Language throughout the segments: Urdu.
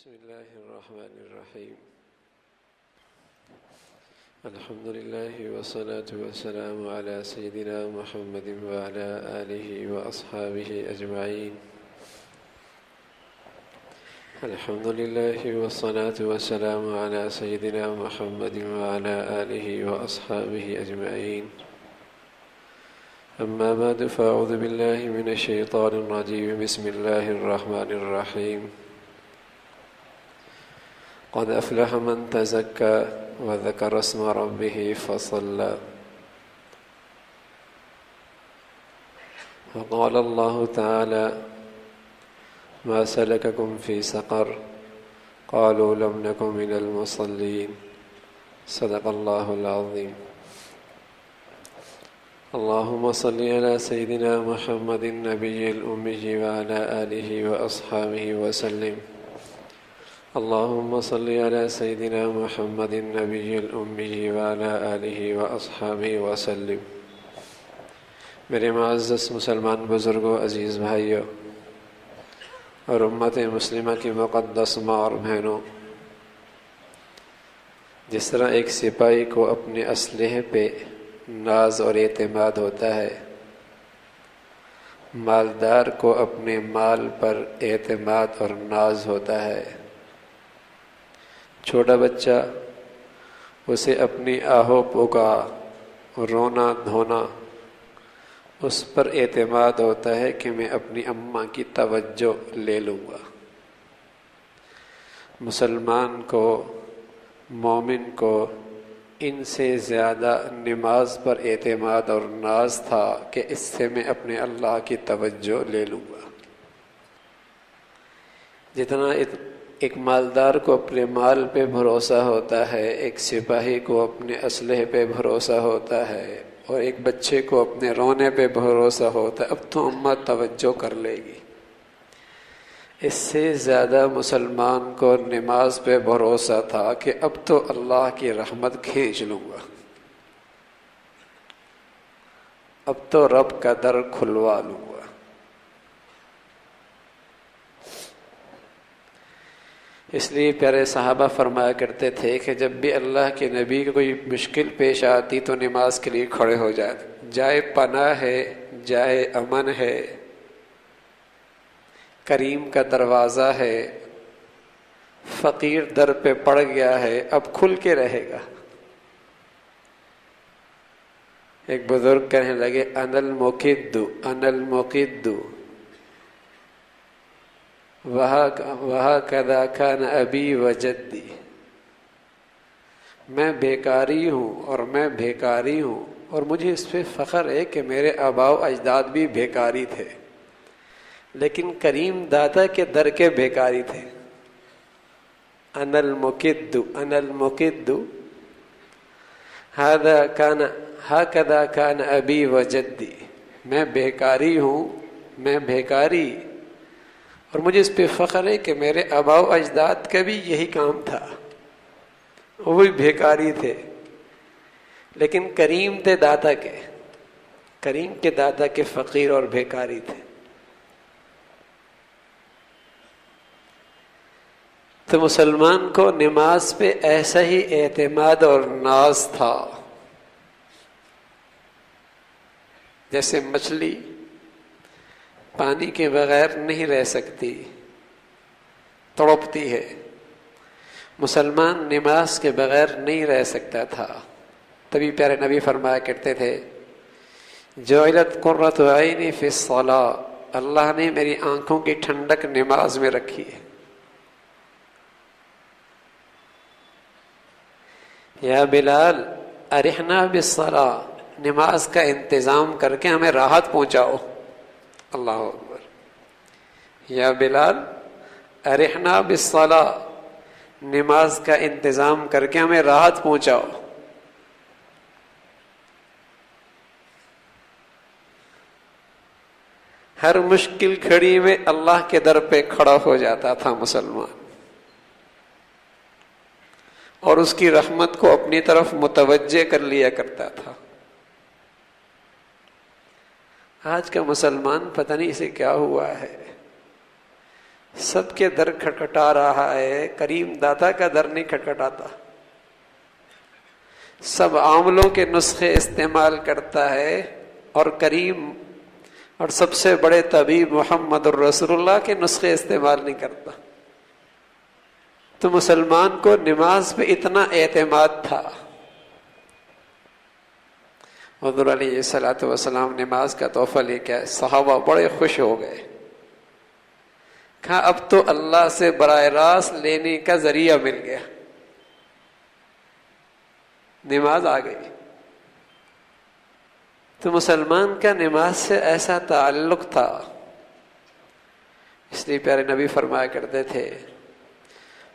بسم الله الرحمن الرحيم. الحمد لله والصلاة والسلام على سيدنا محمد وعلى آله وأصحابه أجمعين. الحمد لله والصلاة والسلام على سيدنا محمد وعلى آله وأصحابه أجمعين. أما بعد فأعوذ بالله من الشيطان الرجيم. بسم الله الرحمن الرحيم. قد أفلح من تزكى وذكر اسم ربه فصلى. وقال الله تعالى: ما سلككم في سقر قالوا لم نكن من المصلين. صدق الله العظيم. اللهم صل على سيدنا محمد النبي الأمي وعلى آله وأصحابه وسلم. اللهم صل على سيدنا محمد النبي الأمي وعلى آله وأصحابه وسلم. میرے معزز مسلمان بزرگوں، عزیز بھائیوں اور امت مسلمہ کی مقدس ماں اور بہنوں، جس طرح ایک سپاہی کو اپنے اسلحے پہ ناز اور اعتماد ہوتا ہے، مالدار کو اپنے مال پر اعتماد اور ناز ہوتا ہے، چھوٹا بچہ اسے اپنی آہو پکا رونا دھونا اس پر اعتماد ہوتا ہے کہ میں اپنی اماں کی توجہ لے لوں گا۔ مسلمان کو، مومن کو ان سے زیادہ نماز پر اعتماد اور ناز تھا کہ اس سے میں اپنے اللہ کی توجہ لے لوں گا۔ جتنا ایک مالدار کو اپنے مال پہ بھروسہ ہوتا ہے، ایک سپاہی کو اپنے اسلحے پہ بھروسہ ہوتا ہے، اور ایک بچے کو اپنے رونے پہ بھروسہ ہوتا ہے، اب تو اماں توجہ کر لے گی۔ اس سے زیادہ مسلمان کو نماز پہ بھروسہ تھا کہ اب تو اللہ کی رحمت کھینچ لوں گا، اب تو رب کا در کھلوا لوں گا۔ اس لیے پیارے صحابہ فرمایا کرتے تھے کہ جب بھی اللہ کے نبی کو کوئی مشکل پیش آتی تو نماز کے لیے کھڑے ہو جاتے، جائے پناہ ہے، جائے امن ہے، کریم کا دروازہ ہے، فقیر در پہ پڑ گیا ہے، اب کھل کے رہے گا۔ ایک بزرگ کہنے لگے: انا المقد انا المقد وَهَكَذَا كَانَ أَبِي وَجَدِّي۔ میں بیکاری ہوں اور میں بھیکاری ہوں، اور مجھے اس پہ فخر ہے کہ میرے آباء و اجداد بھی بھیکاری تھے، لیکن کریم داتا کے در کے بھیکاری تھے۔ انا المقد انا المقد هَكَذَا كَانَ أَبِي وَجَدِّي۔ میں بیکاری ہوں، میں بھیکاری، اور مجھے اس پہ فخر ہے کہ میرے آباء و اجداد کا بھی یہی کام تھا، وہ بھی بھیکاری تھے، لیکن کریم تھے داتا کے، کریم کے داتا کے فقیر اور بھیکاری تھے۔ تو مسلمان کو نماز پہ ایسا ہی اعتماد اور ناز تھا جیسے مچھلی پانی کے بغیر نہیں رہ سکتی، تڑپتی ہے، مسلمان نماز کے بغیر نہیں رہ سکتا تھا۔ تبھی پیارے نبی فرمایا کرتے تھے: جعلت قرۃ عینی فی الصلاۃ، اللہ نے میری آنکھوں کی ٹھنڈک نماز میں رکھی ہے۔ یا بلال ارحنا بالصلاۃ، نماز کا انتظام کر کے ہمیں راحت پہنچاؤ۔ اللہ اکبر۔ یا بلال ارحنا بالصلاۃ، نماز کا انتظام کر کے ہمیں راحت پہنچاؤ۔ ہر مشکل گھڑی میں اللہ کے در پہ کھڑا ہو جاتا تھا مسلمان، اور اس کی رحمت کو اپنی طرف متوجہ کر لیا کرتا تھا۔ آج کا مسلمان پتہ نہیں اسے کیا ہوا ہے، سب کے در کھٹکھٹا رہا ہے، کریم داتا کا در نہیں کھٹکھٹاتا۔ سب عاملوں کے نسخے استعمال کرتا ہے اور کریم اور سب سے بڑے طبیب محمد الرسول اللہ کے نسخے استعمال نہیں کرتا۔ تو مسلمان کو نماز پہ اتنا اعتماد تھا، حضور علیہ الصلوۃ والسلام نماز کا تحفہ لے کے آئے، صحابہ بڑے خوش ہو گئے، کہا اب تو اللہ سے براہ راست لینے کا ذریعہ مل گیا، نماز آ گئی۔ تو مسلمان کا نماز سے ایسا تعلق تھا، اس لیے پیارے نبی فرمایا کرتے تھے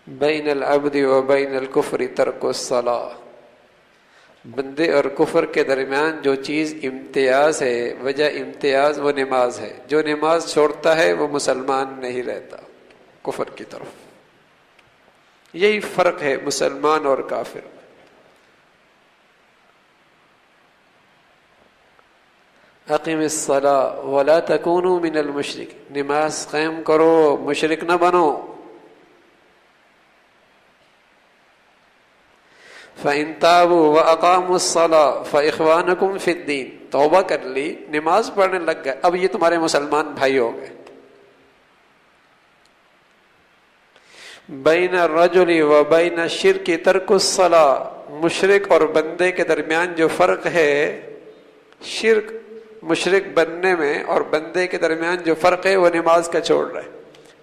بین العبد و بین الکفر ترک الصلاۃ، بندے اور کفر کے درمیان جو چیز امتیاز ہے، وجہ امتیاز وہ نماز ہے، جو نماز چھوڑتا ہے وہ مسلمان نہیں رہتا، کفر کی طرف۔ یہی فرق ہے مسلمان اور کافر۔ اقیم الصلاۃ ولا تکونوا من المشرک، نماز قائم کرو، مشرک نہ بنو۔ فَإِن تَابُوا وَأَقَامُوا الصَّلَاةَ فَإِخْوَانُكُمْ فِي الدِّينِ، توبہ کر لی، نماز پڑھنے لگ گئے، اب یہ تمہارے مسلمان بھائی ہو گئے۔ بین الرجل وبین الشرک ترک الصلاۃ، مشرک اور بندے کے درمیان جو فرق ہے، شرک مشرک بننے میں اور بندے کے درمیان جو فرق ہے وہ نماز کا چھوڑ رہا ہے۔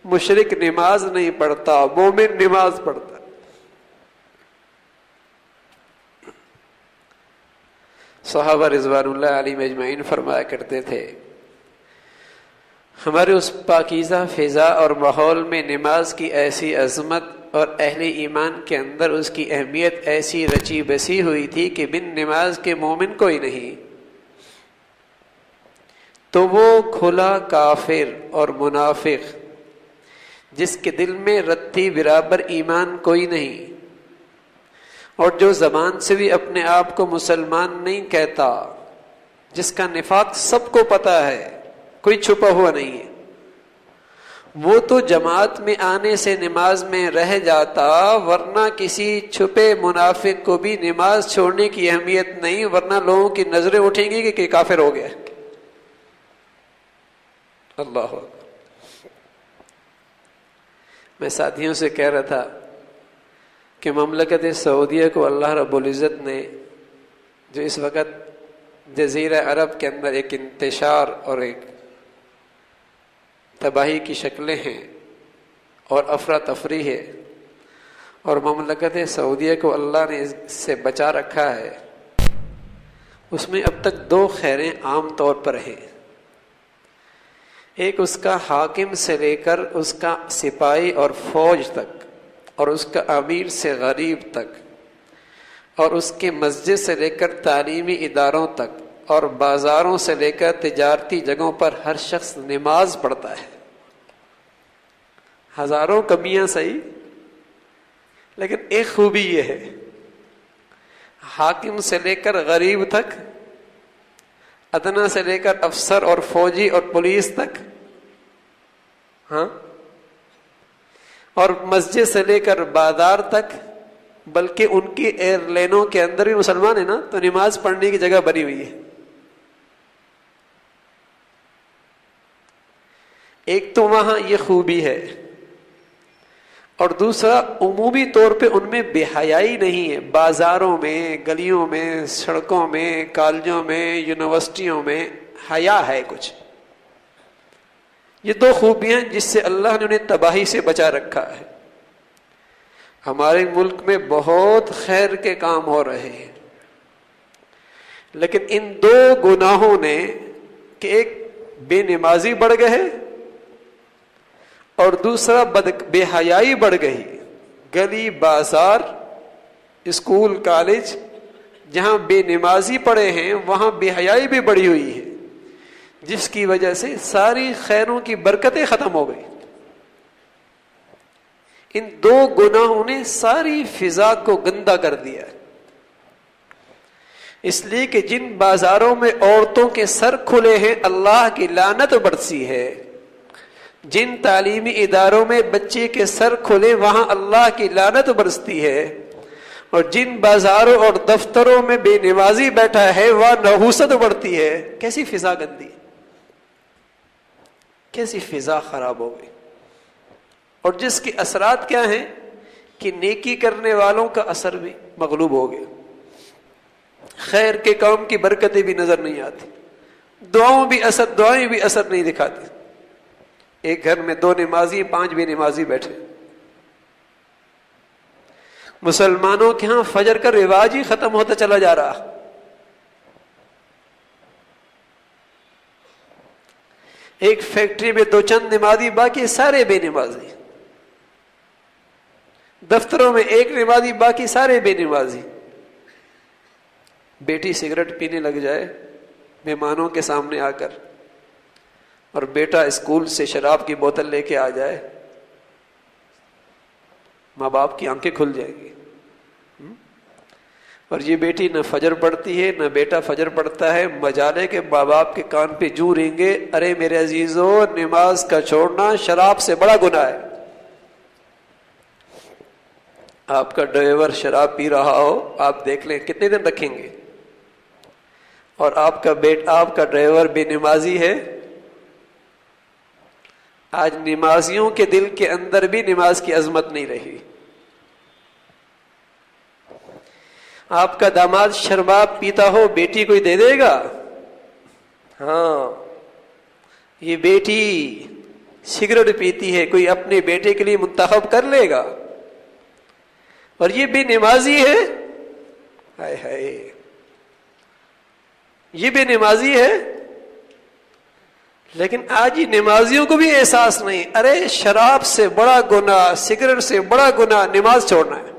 مشرک نماز نہیں پڑھتا، مومن نماز پڑھتا۔ صحابہ رضوان اللہ علیہم اجمعین فرمایا کرتے تھے ہمارے اس پاکیزہ فضا اور ماحول میں نماز کی ایسی عظمت اور اہل ایمان کے اندر اس کی اہمیت ایسی رچی بسی ہوئی تھی کہ بن نماز کے مومن کوئی نہیں، تو وہ کھلا کافر اور منافق جس کے دل میں رتی برابر ایمان کوئی نہیں، اور جو زبان سے بھی اپنے آپ کو مسلمان نہیں کہتا، جس کا نفاق سب کو پتہ ہے، کوئی چھپا ہوا نہیں ہے، وہ تو جماعت میں آنے سے نماز میں رہ جاتا، ورنہ کسی چھپے منافق کو بھی نماز چھوڑنے کی اہمیت نہیں، ورنہ لوگوں کی نظریں اٹھیں گی کہ کافر ہو گیا۔ اللہ اکبر۔ میں ساتھیوں سے کہہ رہا تھا کہ مملکت سعودیہ کو اللہ رب العزت نے جو اس وقت جزیرہ عرب کے اندر ایک انتشار اور ایک تباہی کی شکلیں ہیں اور افراتفری ہے، اور مملکت سعودیہ کو اللہ نے اس سے بچا رکھا ہے، اس میں اب تک دو خیریں عام طور پر ہیں۔ ایک اس کا حاکم سے لے کر اس کا سپاہی اور فوج تک، اور اس کا امیر سے غریب تک، اور اس کے مسجد سے لے کر تعلیمی اداروں تک، اور بازاروں سے لے کر تجارتی جگہوں پر ہر شخص نماز پڑھتا ہے۔ ہزاروں کمیاں صحیح، لیکن ایک خوبی یہ ہے، حاکم سے لے کر غریب تک، ادنا سے لے کر افسر اور فوجی اور پولیس تک، ہاں، اور مسجد سے لے کر بازار تک، بلکہ ان کی ایئر لائنوں کے اندر بھی مسلمان ہیں نا، تو نماز پڑھنے کی جگہ بنی ہوئی ہے۔ ایک تو وہاں یہ خوبی ہے، اور دوسرا عمومی طور پہ ان میں بے حیائی نہیں ہے، بازاروں میں، گلیوں میں، سڑکوں میں، کالجوں میں، یونیورسٹیوں میں حیا ہے کچھ۔ یہ دو خوبیاں جس سے اللہ نے انہیں تباہی سے بچا رکھا ہے۔ ہمارے ملک میں بہت خیر کے کام ہو رہے ہیں، لیکن ان دو گناہوں نے کہ ایک بے نمازی بڑھ گئے اور دوسرا بے حیائی بڑھ گئی۔ گلی بازار اسکول کالج جہاں بے نمازی پڑے ہیں وہاں بے حیائی بھی بڑھی ہوئی ہے، جس کی وجہ سے ساری خیروں کی برکتیں ختم ہو گئی۔ ان دو گناہوں نے ساری فضا کو گندا کر دیا، اس لیے کہ جن بازاروں میں عورتوں کے سر کھلے ہیں اللہ کی لعنت برسی ہے، جن تعلیمی اداروں میں بچے کے سر کھلے وہاں اللہ کی لعنت برستی ہے، اور جن بازاروں اور دفتروں میں بے نمازی بیٹھا ہے وہاں نحوست بڑھتی ہے۔ کیسی فضا گندی، کیسی فضا خراب ہو گئی۔ اور جس کے اثرات کیا ہیں کہ نیکی کرنے والوں کا اثر بھی مغلوب ہو گیا، خیر کے کام کی برکتیں بھی نظر نہیں آتی، دعائیں بھی اثر نہیں دکھاتی۔ ایک گھر میں 2 نمازی 5 بے نمازی بیٹھے۔ مسلمانوں کے ہاں فجر کا رواج ہی ختم ہوتا چلا جا رہا۔ ایک فیکٹری میں 2 چند نمازی، باقی سارے بے نمازی۔ دفتروں میں 1 نمازی، باقی سارے بے نمازی۔ بیٹی سگریٹ پینے لگ جائے مہمانوں کے سامنے آ کر، اور بیٹا اسکول سے شراب کی بوتل لے کے آ جائے، ماں باپ کی آنکھیں کھل جائیں گی۔ اور یہ بیٹی نہ فجر پڑھتی ہے نہ بیٹا فجر پڑھتا ہے، مجالے کے ماں باپ کے کان پہ جوں رہیں گے، ارے میرے عزیزو، نماز کا چھوڑنا شراب سے بڑا گناہ ہے۔ آپ کا ڈرائیور شراب پی رہا ہو، آپ دیکھ لیں کتنے دن رکھیں گے؟ اور آپ کا ڈرائیور بے نمازی ہے۔ آج نمازیوں کے دل کے اندر بھی نماز کی عظمت نہیں رہی۔ آپ کا داماد شراب پیتا ہو، بیٹی کوئی دے دے گا؟ ہاں، یہ بیٹی سگریٹ پیتی ہے، کوئی اپنے بیٹے کے لیے منتخب کر لے گا؟ اور یہ بے نمازی ہے، ہائے ہائے، یہ بے نمازی ہے۔ لیکن آج ہی نمازیوں کو بھی احساس نہیں، ارے شراب سے بڑا گناہ، سگریٹ سے بڑا گناہ نماز چھوڑنا ہے۔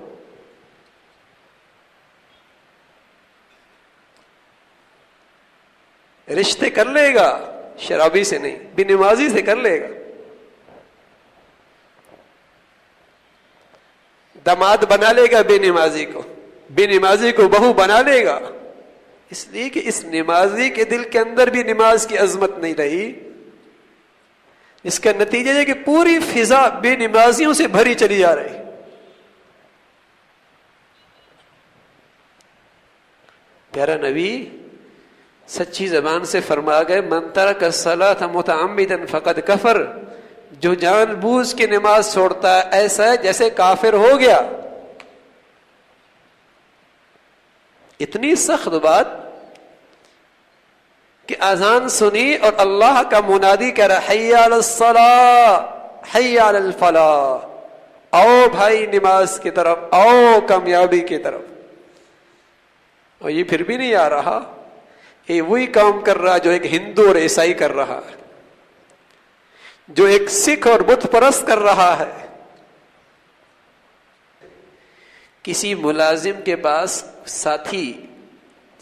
رشتے کر لے گا شرابی سے نہیں، بے نمازی سے کر لے گا۔ داماد بنا لے گا بے نمازی کو، بے نمازی کو بہو بنا لے گا، اس لیے کہ اس نمازی کے دل کے اندر بھی نماز کی عظمت نہیں رہی۔ اس کا نتیجہ ہے کہ پوری فضا بے نمازیوں سے بھری چلی جا رہی۔ پیارا نبی سچی زبان سے فرما گئے، من ترک الصلاۃ متعمدا فقد کفر، جو جان بوجھ کے نماز چھوڑتا ہے ایسا ہے جیسے کافر ہو گیا۔ اتنی سخت بات کہ اذان سنی اور اللہ کا منادی کہہ رہا، حی علی الصلاۃ حی علی الفلاح، آؤ بھائی نماز کی طرف، آؤ کامیابی کی طرف۔ اور یہ پھر بھی نہیں آ رہا، یہ وہی کام کر رہا جو ایک ہندو اور عیسائی کر رہا ہے، جو ایک سکھ اور بت پرست کر رہا ہے۔ کسی ملازم کے پاس ساتھی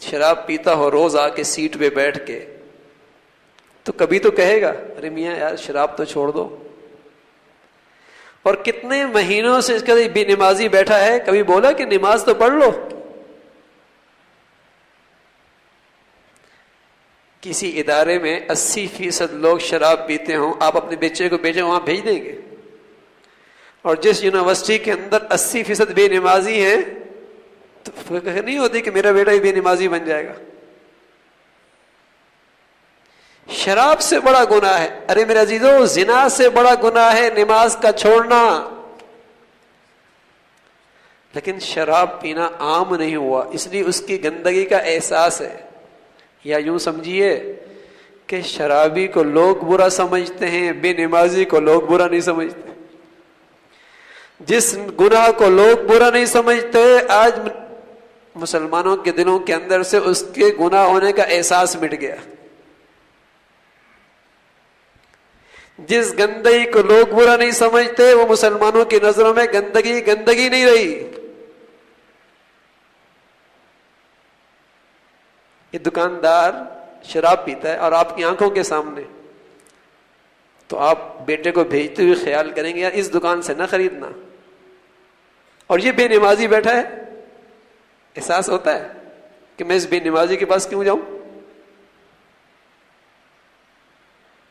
شراب پیتا ہو، روز آ کے سیٹ پہ بیٹھ کے، تو کبھی تو کہے گا ارے میاں یار شراب تو چھوڑ دو۔ اور کتنے مہینوں سے اس کا بے نمازی بیٹھا ہے، کبھی بولا کہ نماز تو پڑھ لو؟ کسی ادارے میں 80% لوگ شراب پیتے ہوں، آپ اپنے بچے کو بھیجیں، وہاں بھیج دیں گے؟ اور جس یونیورسٹی کے اندر 80% بے نمازی ہیں تو فکر نہیں ہوتی کہ میرا بیٹا ہی بے نمازی بن جائے گا۔ شراب سے بڑا گناہ ہے، ارے میرے عزیزو زنا سے بڑا گناہ ہے نماز کا چھوڑنا۔ لیکن شراب پینا عام نہیں ہوا، اس لیے اس کی گندگی کا احساس ہے۔ یا یوں سمجھیے کہ شرابی کو لوگ برا سمجھتے ہیں، بے نمازی کو لوگ برا نہیں سمجھتے۔ جس گناہ کو لوگ برا نہیں سمجھتے، آج مسلمانوں کے دلوں کے اندر سے اس کے گناہ ہونے کا احساس مٹ گیا۔ جس گندگی کو لوگ برا نہیں سمجھتے، وہ مسلمانوں کی نظروں میں گندگی نہیں رہی۔ یہ دکاندار شراب پیتا ہے اور آپ کی آنکھوں کے سامنے، تو آپ بیٹے کو بھیجتے ہوئے خیال کریں گے یار اس دکان سے نہ خریدنا، اور یہ بے نمازی بیٹھا ہے، احساس ہوتا ہے کہ میں اس بے نمازی کے پاس کیوں جاؤں؟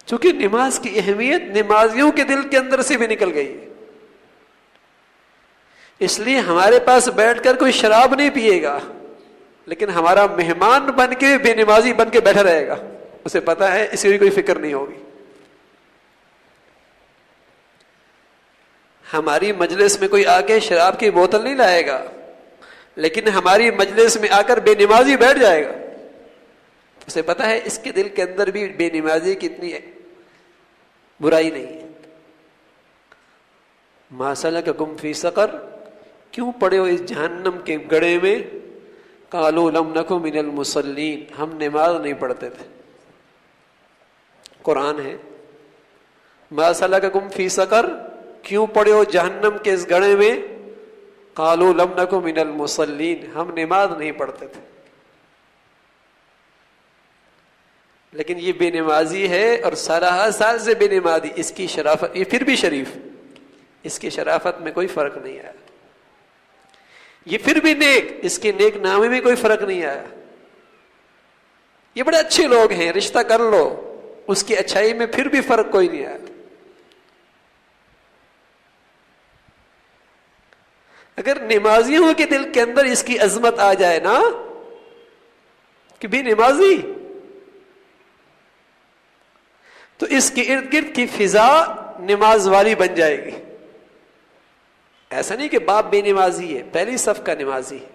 چونکہ نماز کی اہمیت نمازیوں کے دل کے اندر سے بھی نکل گئی ہے. اس لیے ہمارے پاس بیٹھ کر کوئی شراب نہیں پیے گا، لیکن ہمارا مہمان بن کے بے نمازی بن کے بیٹھا رہے گا، اسے پتا ہے اس کی کوئی فکر نہیں ہوگی. ہماری مجلس میں کوئی آ کے شراب کی بوتل نہیں لائے گا، لیکن ہماری مجلس میں آ کر بے نمازی بیٹھ جائے گا، اسے پتا ہے اس کے دل کے اندر بھی بے نمازی کی اتنی برائی نہیں ہے. ما سلککم فی سقر، کیوں پڑے ہو اس جہنم کے گڑھے میں؟ قالوا لم نک من المصلین، ہم نماز نہیں پڑھتے تھے. قرآن ہے. ما سلککم فی سقر، کیوں پڑے ہو جہنم کے اس گڑھے میں؟ قالوا لم نک من المصلین، ہم نماز نہیں پڑھتے تھے. لیکن یہ بے نمازی ہے اور 17 سے بے نمازی، اس کی شرافت، یہ پھر بھی شریف، اس کی شرافت میں کوئی فرق نہیں آیا. یہ پھر بھی نیک، اس کے نیک نامے میں کوئی فرق نہیں آیا. یہ بڑے اچھے لوگ ہیں، رشتہ کر لو، اس کی اچھائی میں پھر بھی فرق کوئی نہیں آیا. اگر نمازیوں کے دل کے اندر اس کی عظمت آ جائے نا کہ بھی نمازی، تو اس کے ارد گرد کی فضا نماز والی بن جائے گی. ایسا نہیں کہ باپ بے نمازی ہے، پہلی صف کا نمازی ہے،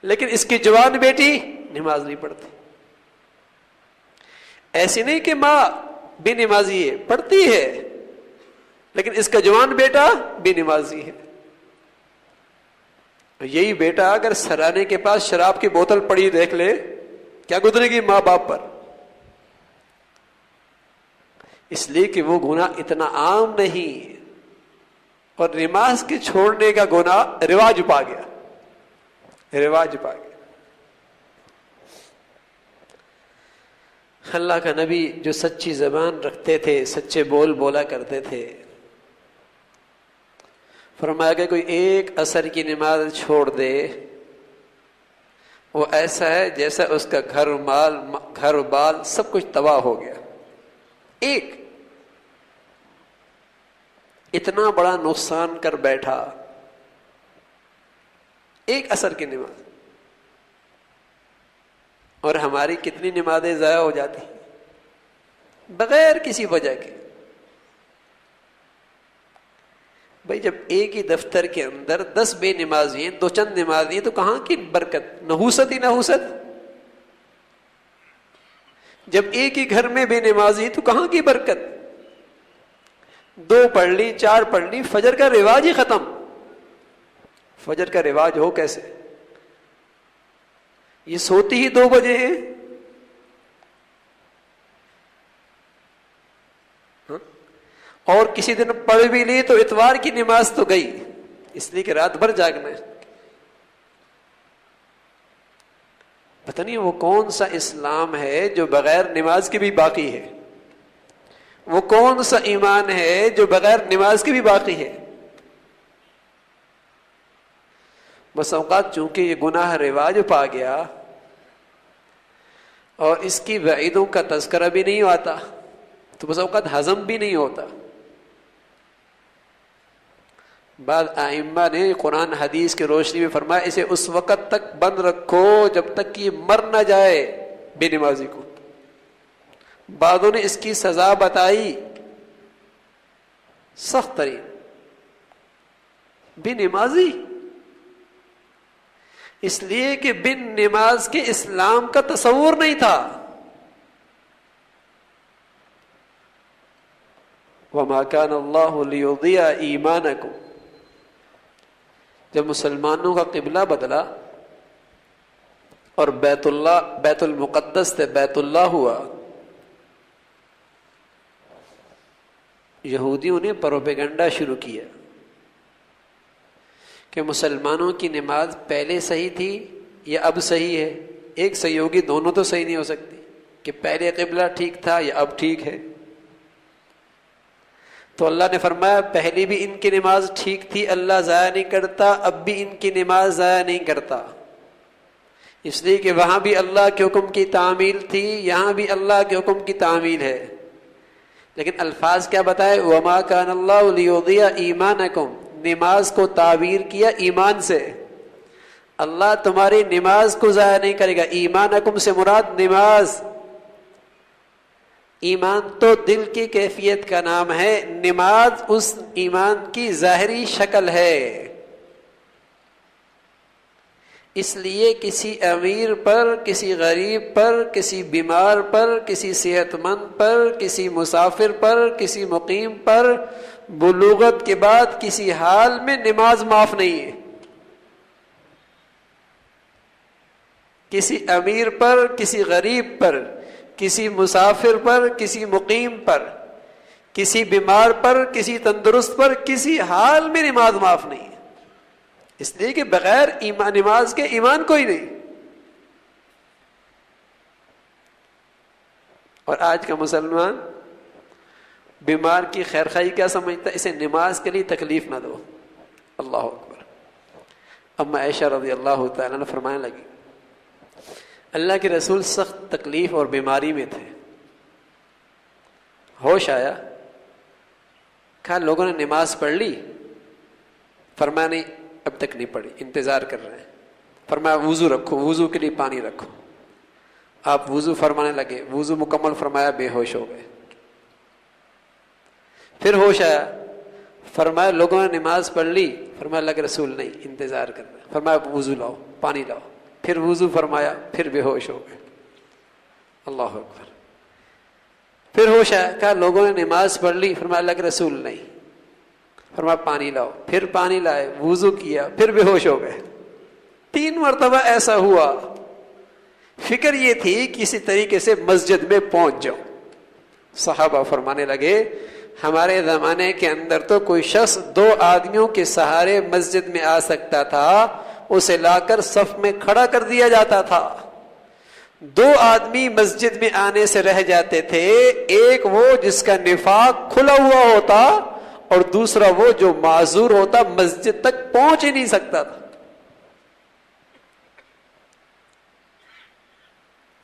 لیکن اس کی جوان بیٹی نماز نہیں پڑھتی. ایسی نہیں کہ ماں بے نمازی ہے، پڑھتی ہے، لیکن اس کا جوان بیٹا بے نمازی ہے. یہی بیٹا اگر سرانے کے پاس شراب کی بوتل پڑی دیکھ لے، کیا گزرے گی ماں باپ پر؟ اس لیے کہ وہ گناہ اتنا عام نہیں، اور نماز کے چھوڑنے کا گناہ رواج پا گیا، رواج پا گیا. اللہ کا نبی جو سچی زبان رکھتے تھے، سچے بول بولا کرتے تھے، فرمایا کہ کوئی ایک عصر کی نماز چھوڑ دے، وہ ایسا ہے جیسا اس کا گھر بال سب کچھ تباہ ہو گیا. ایک اتنا بڑا نقصان کر بیٹھا، ایک عصر کی نماز. اور ہماری کتنی نمازیں ضائع ہو جاتی ہیں بغیر کسی وجہ کے. بھائی جب ایک ہی دفتر کے اندر 10 بے نمازی ہیں، 2 چند نمازی ہیں، تو کہاں کی برکت؟ نحوست ہی نحوست. جب ایک ہی گھر میں بے نمازی تو کہاں کی برکت؟ 2 پڑھ لی، 4 پڑھ لی، فجر کا رواج ہی ختم. فجر کا رواج ہو کیسے؟ یہ سوتی ہی 2 بجے ہیں. اور کسی دن پڑھ بھی لی تو اتوار کی نماز تو گئی، اس لیے کہ رات بھر جاگنا ہے. پتہ نہیں وہ کون سا اسلام ہے جو بغیر نماز کے بھی باقی ہے، وہ کون سا ایمان ہے جو بغیر نماز کے بھی باقی ہے. بس اوقات چونکہ یہ گناہ رواج پا گیا اور اس کی وعیدوں کا تذکرہ بھی نہیں آتا، تو بس اوقات ہضم بھی نہیں ہوتا. بعض ائمہ نے قرآن حدیث کی روشنی میں فرمایا اسے اس وقت تک بند رکھو جب تک کہ مر نہ جائے بے نمازی کو. بعضوں نے اس کی سزا بتائی سخت ترین، بے نمازی، اس لیے کہ بن نماز کے اسلام کا تصور نہیں تھا. وَمَا كَانَ اللَّهُ لِيُضِيعَ إِيمَانَكُمْ. جب مسلمانوں کا قبلہ بدلا اور بیت المقدس سے بیت اللہ ہوا، یہودیوں نے پروپیگنڈا شروع کیا کہ مسلمانوں کی نماز پہلے صحیح تھی یا اب صحیح ہے. ایک صحیح ہوگی، دونوں تو صحیح نہیں ہو سکتی کہ پہلے قبلہ ٹھیک تھا یا اب ٹھیک ہے. تو اللہ نے فرمایا پہلے بھی ان کی نماز ٹھیک تھی، اللہ ضائع نہیں کرتا، اب بھی ان کی نماز ضائع نہیں کرتا، اس لیے کہ وہاں بھی اللہ کے حکم کی تعمیل تھی، یہاں بھی اللہ کے حکم کی تعمیل ہے. لیکن الفاظ کیا بتائے؟ وما کان اللہ لیضیع ایمانکم، نماز کو تعبیر کیا ایمان سے. اللہ تمہاری نماز کو ضائع نہیں کرے گا. ایمانکم سے مراد نماز. ایمان تو دل کی کیفیت کا نام ہے، نماز اس ایمان کی ظاہری شکل ہے. اس لیے کسی امیر پر، کسی غریب پر، کسی بیمار پر، کسی صحت مند پر، کسی مسافر پر، کسی مقیم پر بلوغت کے بعد کسی حال میں نماز معاف نہیں ہے. کسی امیر پر، کسی غریب پر، کسی مسافر پر، کسی مقیم پر، کسی بیمار پر، کسی تندرست پر کسی حال میں نماز معاف نہیں ہے. اس لیے کہ بغیر نماز کے ایمان کوئی نہیں. اور آج کا مسلمان بیمار کی خیرخواہی کیا سمجھتا ہے؟ اسے نماز کے لیے تکلیف نہ دو. اللہ اکبر. اما عائشہ رضی اللہ تعالیٰ عنہ فرمانے لگی اللہ کے رسول سخت تکلیف اور بیماری میں تھے. ہوش آیا، کہا لوگوں نے نماز پڑھ لی؟ فرمایا نہیں اب تک نہیں پڑھی، انتظار کر رہے ہیں. فرمایا وضو رکھو، وضو کے لیے پانی رکھو. آپ وضو فرمانے لگے، وضو مکمل فرمایا، بے ہوش ہو گئے. پھر ہوش آیا، فرمایا لوگوں نے نماز پڑھ لی؟ فرمایا اللہ کے رسول نہیں، انتظار کر رہے ہیں. فرمایا وضو لاؤ، پانی لاؤ. پھر وضو فرمایا، پھر بے ہوش ہو گئے. اللہ اکبر. پھر ہوش آیا، کہا لوگوں نے نماز پڑھ لی؟ فرمایا اللہ کے رسول نہیں. فرمایا پانی لاؤ. پھر پانی لائے، وضو کیا، پھر بے ہوش ہو گئے. 3 مرتبہ ایسا ہوا. فکر یہ تھی کسی طریقے سے مسجد میں پہنچ جاؤ. صحابہ فرمانے لگے ہمارے زمانے کے اندر تو کوئی شخص 2 آدمیوں کے سہارے مسجد میں آ سکتا تھا، اسے لا کر صف میں کھڑا کر دیا جاتا تھا. 2 آدمی مسجد میں آنے سے رہ جاتے تھے، ایک وہ جس کا نفاق کھلا ہوا ہوتا اور دوسرا وہ جو معذور ہوتا، مسجد تک پہنچ ہی نہیں سکتا تھا.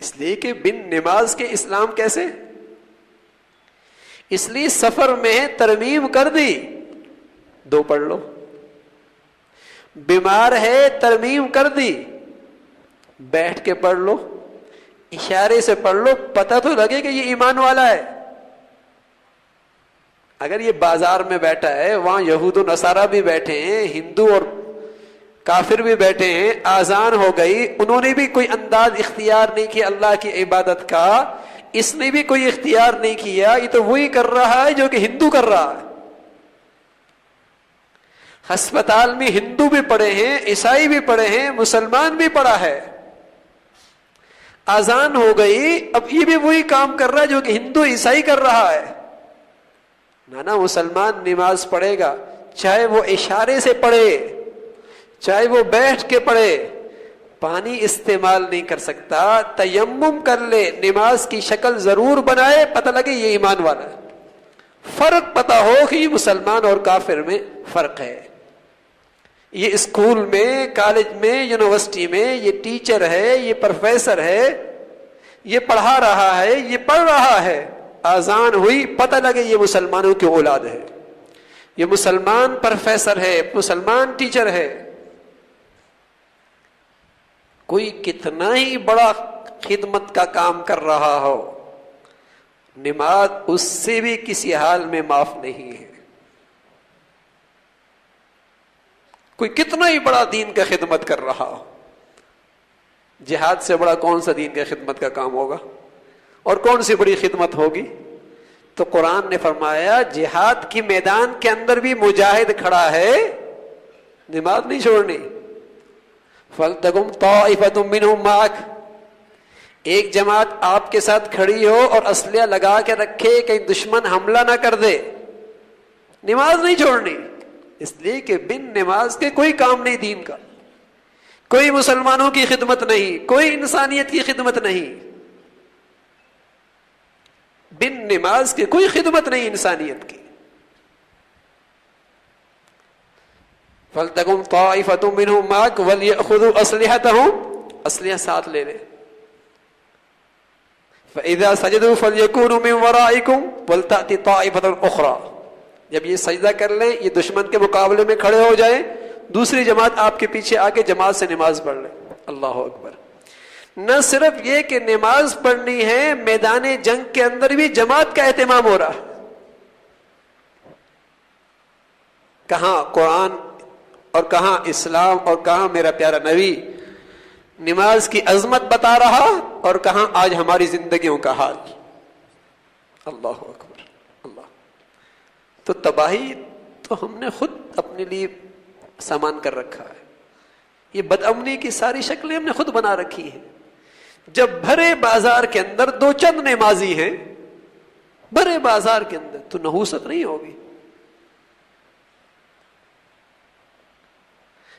اس لیے کہ بن نماز کے اسلام کیسے؟ اس لیے سفر میں ترمیم کر دی، 2 پڑھ لو. بیمار ہے ترمیم کر دی، بیٹھ کے پڑھ لو، اشارے سے پڑھ لو، پتہ تو لگے کہ یہ ایمان والا ہے. اگر یہ بازار میں بیٹھا ہے، وہاں یہود و نصارہ بھی بیٹھے ہیں، ہندو اور کافر بھی بیٹھے ہیں، آذان ہو گئی، انہوں نے بھی کوئی انداز اختیار نہیں کیا اللہ کی عبادت کا، اس نے بھی کوئی اختیار نہیں کیا. یہ تو وہی کر رہا ہے جو کہ ہندو کر رہا ہے. ہسپتال میں ہندو بھی پڑے ہیں، عیسائی بھی پڑے ہیں، مسلمان بھی پڑا ہے. آذان ہو گئی، اب یہ بھی وہی کام کر رہا ہے جو کہ ہندو عیسائی کر رہا ہے. نہ مسلمان نماز پڑھے گا، چاہے وہ اشارے سے پڑھے، چاہے وہ بیٹھ کے پڑھے. پانی استعمال نہیں کر سکتا، تیمم کر لے، نماز کی شکل ضرور بنائے، پتہ لگے یہ ایمان والا ہے. فرق پتہ ہو کہ یہ مسلمان اور کافر میں فرق ہے. یہ اسکول میں، کالج میں، یونیورسٹی میں یہ ٹیچر ہے، یہ پروفیسر ہے، یہ پڑھا رہا ہے، یہ پڑھ رہا ہے. آذان ہوئی، پتہ لگے یہ مسلمانوں کی اولاد ہے، یہ مسلمان پروفیسر ہے، مسلمان ٹیچر ہے. کوئی کتنا ہی بڑا خدمت کا کام کر رہا ہو، نماز اس سے بھی کسی حال میں معاف نہیں ہے. کوئی کتنا ہی بڑا دین کا خدمت کر رہا ہو، جہاد سے بڑا کون سا دین کا خدمت کا کام ہوگا؟ اور کون سی بڑی خدمت ہوگی؟ تو قرآن نے فرمایا جہاد کی میدان کے اندر بھی مجاہد کھڑا ہے، نماز نہیں چھوڑنی. فَلْتَقُمْ طَائِفَةٌ مِّنْهُمْ مَعَكَ، ایک جماعت آپ کے ساتھ کھڑی ہو اور اسلحہ لگا کے رکھے کہ دشمن حملہ نہ کر دے. نماز نہیں چھوڑنی، اس لیے کہ بن نماز کے کوئی کام نہیں دین کا، کوئی مسلمانوں کی خدمت نہیں، کوئی انسانیت کی خدمت نہیں. بن نماز کے کوئی خدمت نہیں انسانیت کی. فَلْتَقُمْ طَائِفَةٌ مِّنْهُمْ مَعَكَ وَلْيَأْخُذُوا أَسْلِحَتَهُمْ، اسلحہ ساتھ لے لے. فَإِذَا سَجَدُوا فَلْيَكُونُوا مِنْ وَرَائِكُمْ وَلْتَأْتِ طَائِفَةٌ أُخْرَى. جب یہ سجدہ کر لیں، یہ دشمن کے مقابلے میں کھڑے ہو جائیں، دوسری جماعت آپ کے پیچھے آ کے جماعت سے نماز پڑھ لیں. اللہ اکبر. نہ صرف یہ کہ نماز پڑھنی ہے، میدان جنگ کے اندر بھی جماعت کا اہتمام ہو رہا. کہاں قرآن اور کہاں اسلام اور کہاں میرا پیارا نبی نماز کی عظمت بتا رہا، اور کہاں آج ہماری زندگیوں کا حال. اللہ اکبر. اللہ. تو تباہی تو ہم نے خود اپنے لیے سامان کر رکھا ہے. یہ بدامنی کی ساری شکلیں ہم نے خود بنا رکھی ہیں. جب بھرے بازار کے اندر دو چند نمازی ہیں، بھرے بازار کے اندر، تو نحوست نہیں ہوگی.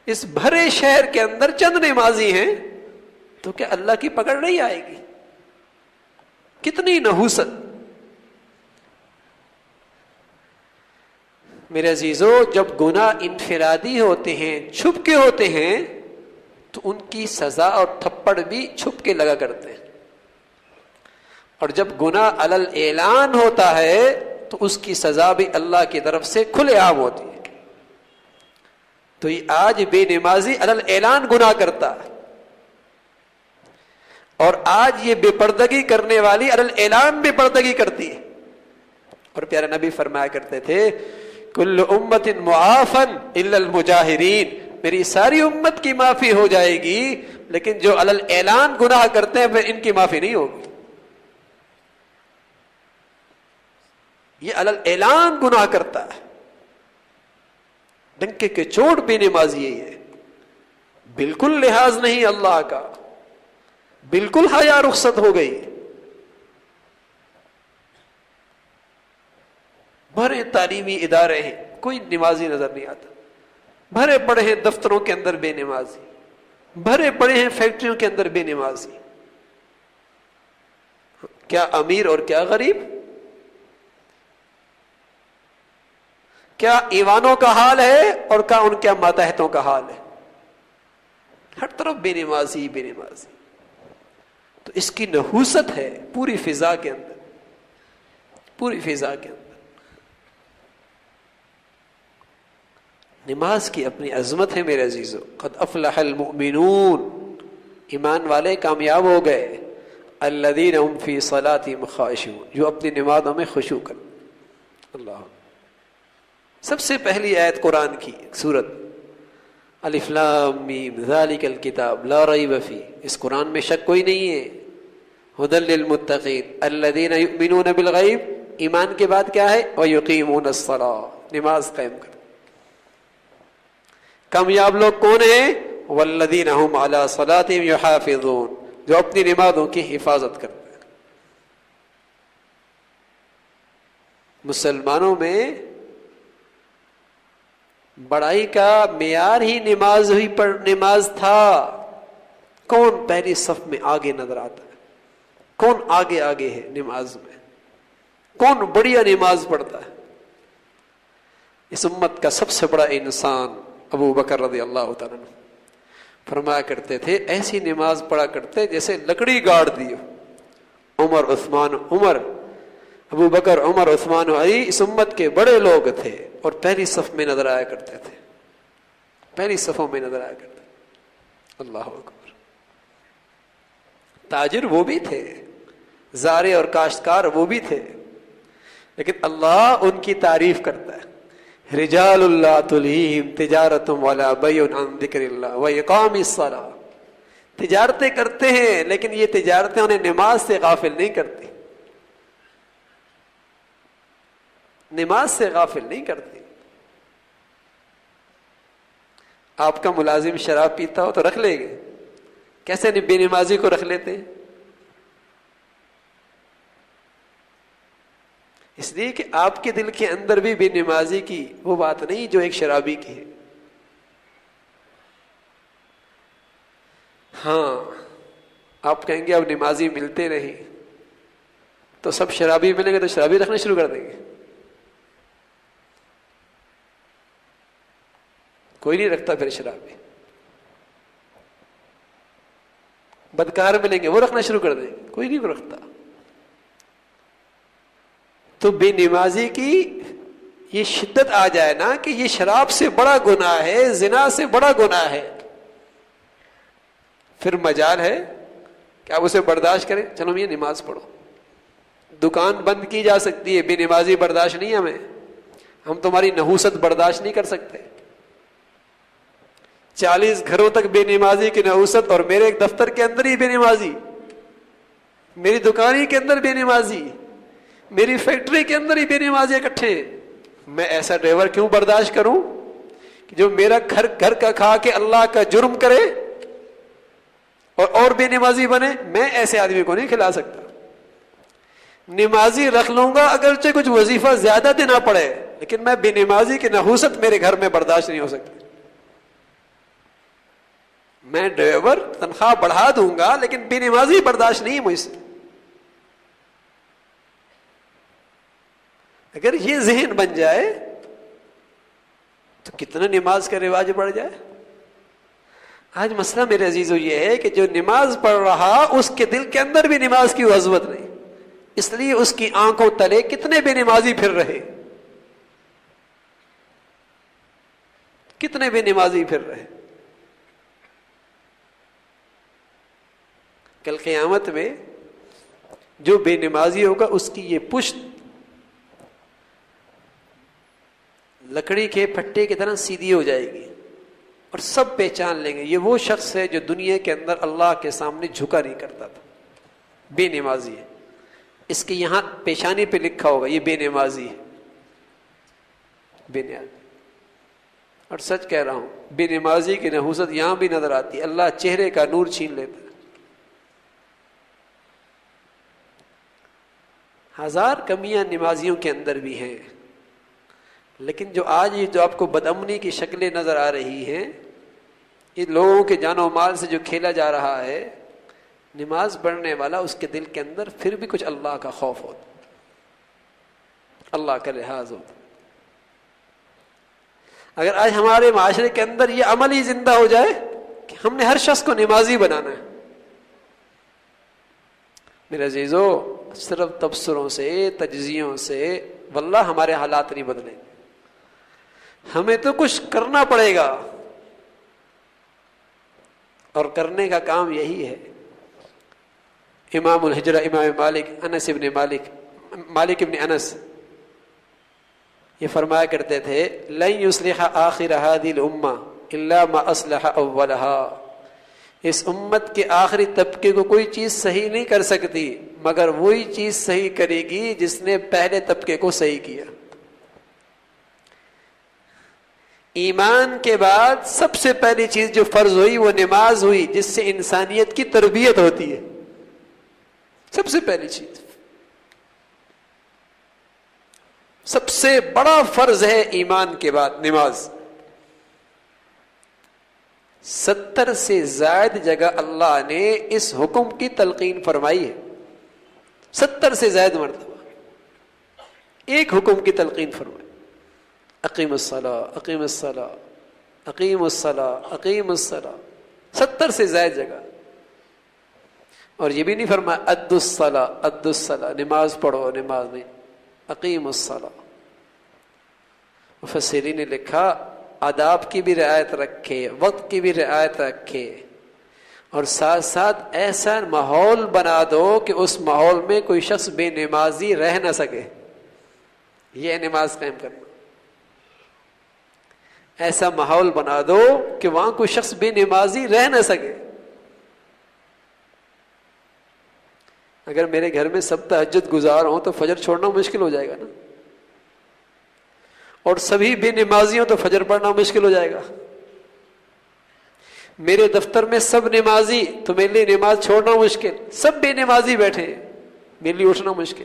اس بھرے شہر کے اندر چند نمازی ہیں تو کیا اللہ کی پکڑ نہیں آئے گی؟ کتنی نحوست. میرے عزیزو، جب گناہ انفرادی ہوتے ہیں، چھپ کے ہوتے ہیں، تو ان کی سزا اور تھپڑ بھی چھپ کے لگا کرتے ہیں. اور جب گناہ علل اعلان ہوتا ہے تو اس کی سزا بھی اللہ کی طرف سے کھلے عام ہوتی ہے. تو یہ آج بے نمازی علل اعلان گناہ کرتا ہے، اور آج یہ بے پردگی کرنے والی علل اعلان بے پردگی کرتی ہے. اور پیارے نبی فرمایا کرتے تھے، کل امت معافن الا المجاہرین. میری ساری امت کی معافی ہو جائے گی، لیکن جو علل اعلان گناہ کرتے ہیں پھر ان کی معافی نہیں ہوگی. یہ علل اعلان گناہ کرتا ہے، ڈنکے کے چوٹ بے نمازی ہے، بالکل لحاظ نہیں اللہ کا، بالکل حیا رخصت ہو گئی. بھرے تعلیمی ادارے ہیں، کوئی نمازی نظر نہیں آتا. بھرے پڑے ہیں دفتروں کے اندر بے نمازی، بھرے پڑے ہیں فیکٹریوں کے اندر بے نمازی. کیا امیر اور کیا غریب، کیا ایوانوں کا حال ہے اور کیا ان کے ماتحتوں کا حال ہے. ہر طرف بے نمازی بے نمازی. تو اس کی نحوست ہے پوری فضا کے اندر، پوری فضا کے اندر. نماز کی اپنی عظمت ہے میرے عزیزو. قد افلح المؤمنون، ایمان والے کامیاب ہو گئے. الذین هم فی صلاتهم خاشعون، جو اپنی نمازوں میں خشوع کریں. اللہ. سب سے پہلی آیت قرآن کی سورت الف لام میم ذالک الکتاب لا ریب فیہ، اس قرآن میں شک کوئی نہیں ہے. ھدی للمتقین الذین یؤمنون بالغیب، ایمان کے بعد کیا ہے؟ ویقیمون الصلاۃ، نماز قائم کر. کامیاب لوگ کون ہیں؟ والذین هم علی صلاتهم یحافظون، جو اپنی نمازوں کی حفاظت کرتے ہیں. مسلمانوں میں بڑائی کا معیار ہی نماز تھا. کون پہلی صف میں آگے نظر آتا ہے، کون آگے آگے ہے نماز میں، کون بڑھیا نماز پڑھتا ہے. اس امت کا سب سے بڑا انسان ابو بکر رضی اللہ تعالیٰ عنہ فرمایا کرتے تھے، ایسی نماز پڑھا کرتے جیسے لکڑی گاڑ دی ہو. عمر ابو بکر عمر عثمان و علی اس امت کے بڑے لوگ تھے، اور پہلی صف میں نظر آیا کرتے تھے، پہلی صفوں میں نظر آیا کرتے. اللہ اکبر. تاجر وہ بھی تھے، زارع اور کاشتکار وہ بھی تھے، لیکن اللہ ان کی تعریف کرتا ہے. رجال اللہ تلہیہم تجارت ولا بیع عن ذکر اللہ واقام الصلاۃ. تجارتیں کرتے ہیں لیکن یہ تجارتیں انہیں نماز سے غافل نہیں کرتی، نماز سے غافل نہیں کرتی. آپ کا ملازم شراب پیتا ہو تو رکھ لیں گے، کیسے بے نمازی کو رکھ لیتے ہیں؟ اس لیے کہ آپ کے دل کے اندر بھی بے نمازی کی وہ بات نہیں جو ایک شرابی کی ہے. ہاں آپ کہیں گے اب نمازی ملتے نہیں تو سب شرابی ملیں گے تو شرابی رکھنا شروع کر دیں گے. کوئی نہیں رکھتا پھر شرابی. بدکار ملیں گے وہ رکھنا شروع کر دیں گے، کوئی نہیں رکھتا. تو بے نمازی کی یہ شدت آ جائے نا کہ یہ شراب سے بڑا گناہ ہے، زنا سے بڑا گناہ ہے، پھر مجال ہے کہ آپ اسے برداشت کریں، چلو یہ نماز پڑھو. دکان بند کی جا سکتی ہے، بے نمازی برداشت نہیں. ہم تمہاری نحوست برداشت نہیں کر سکتے. 40 گھروں تک بے نمازی کی نحوست، اور میرے ایک دفتر کے اندر ہی بے نمازی، میری دکان ہی کے اندر بے نمازی، میری فیکٹری کے اندر ہی بے نمازی اکٹھے. میں ایسا ڈرائیور کیوں برداشت کروں کہ جو میرا گھر کا کھا کے اللہ کا جرم کرے اور بے نمازی بنے؟ میں ایسے آدمی کو نہیں کھلا سکتا. نمازی رکھ لوں گا اگرچہ کچھ وظیفہ زیادہ دینا پڑے، لیکن میں بے نمازی کی نحوست میرے گھر میں برداشت نہیں ہو سکتی. میں ڈرائیور تنخواہ بڑھا دوں گا لیکن بے نمازی برداشت نہیں مجھ سے. اگر یہ ذہن بن جائے تو کتنا نماز کا رواج بڑھ جائے. آج مسئلہ میرے عزیزو یہ ہے کہ جو نماز پڑھ رہا اس کے دل کے اندر بھی نماز کی عظمت نہیں، اس لیے اس کی آنکھوں تلے کتنے بے نمازی پھر رہے، کتنے بے نمازی پھر رہے. کل قیامت میں جو بے نمازی ہوگا اس کی یہ پشت لکڑی کے پھٹے کی طرح سیدھی ہو جائے گی، اور سب پہچان لیں گے یہ وہ شخص ہے جو دنیا کے اندر اللہ کے سامنے جھکا نہیں کرتا تھا، بے نمازی ہے. اس کے یہاں پیشانی پہ لکھا ہوگا یہ بے نمازی ہے، بے نمازی. اور سچ کہہ رہا ہوں، بے نمازی کی نحوست یہاں بھی نظر آتی ہے. اللہ چہرے کا نور چھین لیتا ہے. 1000 کمیاں نمازیوں کے اندر بھی ہیں، لیکن جو آج یہ جو آپ کو بدامنی کی شکلیں نظر آ رہی ہیں، یہ لوگوں کے جان و مال سے جو کھیلا جا رہا ہے، نماز پڑھنے والا اس کے دل کے اندر پھر بھی کچھ اللہ کا خوف ہوتا، اللہ کا لحاظ ہوتا. اگر آج ہمارے معاشرے کے اندر یہ عمل ہی زندہ ہو جائے کہ ہم نے ہر شخص کو نمازی بنانا ہے، میرے عزیزو صرف تبصروں سے تجزیوں سے واللہ ہمارے حالات نہیں بدلیں. ہمیں تو کچھ کرنا پڑے گا، اور کرنے کا کام یہی ہے. امام الحجرہ امام مالک ابن انس یہ فرمایا کرتے تھے لن یصلح آخر هذه الامہ الا ما اصلح اولها. اس امت کے آخری طبقے کو کوئی چیز صحیح نہیں کر سکتی مگر وہی چیز صحیح کرے گی جس نے پہلے طبقے کو صحیح کیا. ایمان کے بعد سب سے پہلی چیز جو فرض ہوئی وہ نماز ہوئی، جس سے انسانیت کی تربیت ہوتی ہے. سب سے پہلی چیز، سب سے بڑا فرض ہے ایمان کے بعد نماز. 70 سے زائد جگہ اللہ نے اس حکم کی تلقین فرمائی ہے. 70 سے زائد مرتبہ ایک حکم کی تلقین فرمائی، اقیم الصلاۃ اقیم الصلاۃ اقیم الصلاۃ اقیم الصلاۃ. 70 سے زائد جگہ. اور یہ بھی نہیں فرمایا ادوا الصلاۃ ادوا الصلاۃ، نماز پڑھو، نماز نہیں، اقیم الصلاۃ. مفسرین نے لکھا آداب کی بھی رعایت رکھے، وقت کی بھی رعایت رکھے، اور ساتھ ساتھ ایسا ماحول بنا دو کہ اس ماحول میں کوئی شخص بے نمازی رہ نہ سکے. یہ نماز قائم کرنا. ایسا ماحول بنا دو کہ وہاں کوئی شخص بے نمازی رہ نہ سکے. اگر میرے گھر میں سب تہجد گزار ہوں تو فجر چھوڑنا مشکل ہو جائے گا نا، اور سبھی بے نمازی ہوں تو فجر پڑھنا مشکل ہو جائے گا. میرے دفتر میں سب نمازی تو میرے لیے نماز چھوڑنا مشکل. سب بے نمازی بیٹھے ہیں، میرے لیے اٹھنا مشکل.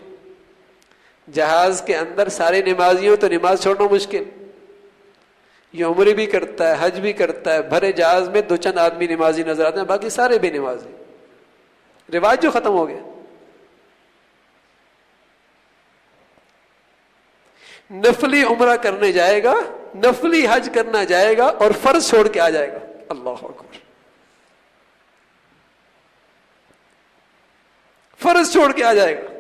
جہاز کے اندر سارے نمازی ہوں تو نماز چھوڑنا مشکل. یہ عمرے بھی کرتا ہے، حج بھی کرتا ہے، بھرے جہاز میں 2 آدمی نمازی نظر آتے ہیں، باقی سارے بے نمازی. رواج جو ختم ہو گیا. نفلی عمرہ کرنے جائے گا، نفلی حج کرنا جائے گا اور فرض چھوڑ کے آ جائے گا. اللہ اکبر. فرض چھوڑ کے آ جائے گا.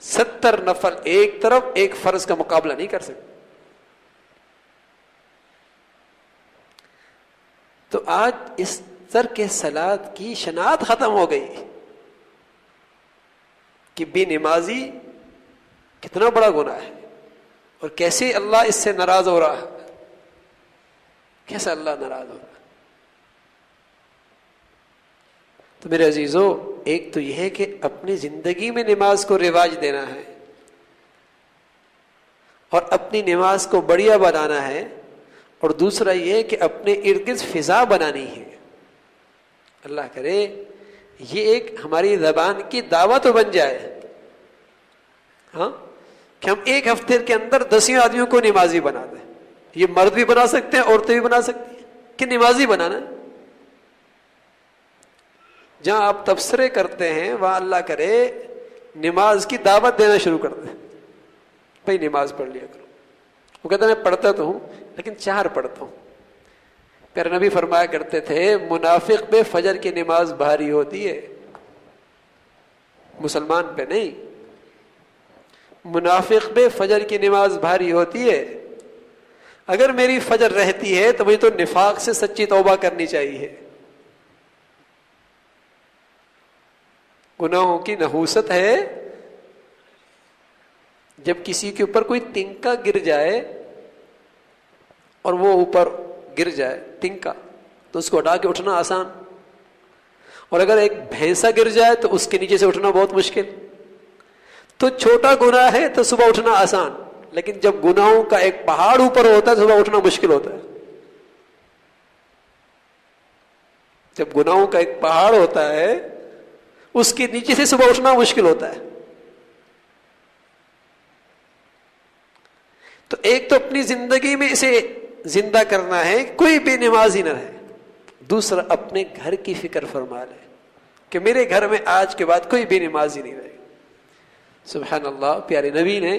70 نفل ایک طرف، ایک فرض کا مقابلہ نہیں کر سکتے. تو آج اس ترک صلاۃ کی شناخت ختم ہو گئی کہ بے نمازی کتنا بڑا گناہ ہے اور کیسے اللہ اس سے ناراض ہو رہا ہے، کیسا اللہ ناراض ہو رہا ہے. تو میرے عزیزو، ایک تو یہ ہے کہ اپنی زندگی میں نماز کو رواج دینا ہے اور اپنی نماز کو بڑھیا بنانا ہے، اور دوسرا یہ کہ اپنے ارد گرد فضا بنانی ہے. اللہ کرے یہ ایک ہماری زبان کی دعوت تو بن جائے، ہاں، کہ ہم ایک ہفتے کے اندر 10 آدمیوں کو نمازی بنا دیں. یہ مرد بھی بنا سکتے ہیں، عورتیں بھی بنا سکتی ہیں کہ نمازی بنانا ہے. جہاں آپ تبصرے کرتے ہیں وہاں اللہ کرے نماز کی دعوت دینا شروع کر دیں. بھائی نماز پڑھ لیا کرو. وہ کہتا ہے میں پڑھتا تو ہوں لیکن 4 پڑھتا ہوں. پیارے نبی فرمایا کرتے تھے منافق پہ فجر کی نماز بھاری ہوتی ہے، مسلمان پہ نہیں. منافق پہ فجر کی نماز بھاری ہوتی ہے. اگر میری فجر رہتی ہے تو مجھے تو نفاق سے سچی توبہ کرنی چاہیے. گناہوں کی نحوست ہے. جب کسی کے اوپر کوئی تنکا گر جائے اور وہ اوپر گر جائے تنکا، تو اس کو ہٹا کے اٹھنا آسان، اور اگر ایک بھینسا گر جائے تو اس کے نیچے سے اٹھنا بہت مشکل. تو چھوٹا گناہ ہے تو صبح اٹھنا آسان، لیکن جب گناہوں کا ایک پہاڑ اوپر ہوتا ہے تو صبح اٹھنا مشکل ہوتا ہے. جب گناہوں کا ایک پہاڑ ہوتا ہے اس کے نیچے سے صبح اٹھنا مشکل ہوتا ہے. تو ایک تو اپنی زندگی میں اسے زندہ کرنا ہے، کوئی بے نمازی نہ رہے. دوسرا اپنے گھر کی فکر فرما لے کہ میرے گھر میں آج کے بعد کوئی بے نمازی نہیں رہے. سبحان اللہ. پیارے نبی نے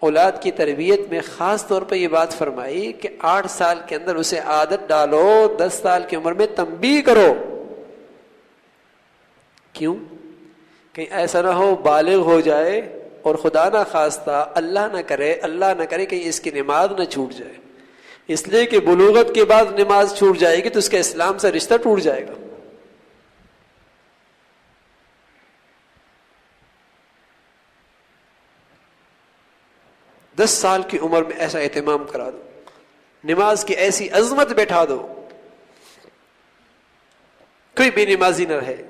اولاد کی تربیت میں خاص طور پر یہ بات فرمائی کہ 8 سال کے اندر اسے عادت ڈالو، 10 سال کی عمر میں تنبیہ کرو. کیوں؟ کہیں ایسا نہ ہو بالغ ہو جائے اور خدا نہ خواستہ اللہ نہ کرے کہیں اس کی نماز نہ چھوٹ جائے. اس لیے کہ بلوغت کے بعد نماز چھوٹ جائے گی تو اس کا اسلام سے رشتہ ٹوٹ جائے گا. دس سال کی عمر میں ایسا اہتمام کرا دو، نماز کی ایسی عظمت بیٹھا دو کوئی بے نمازی نہ رہے.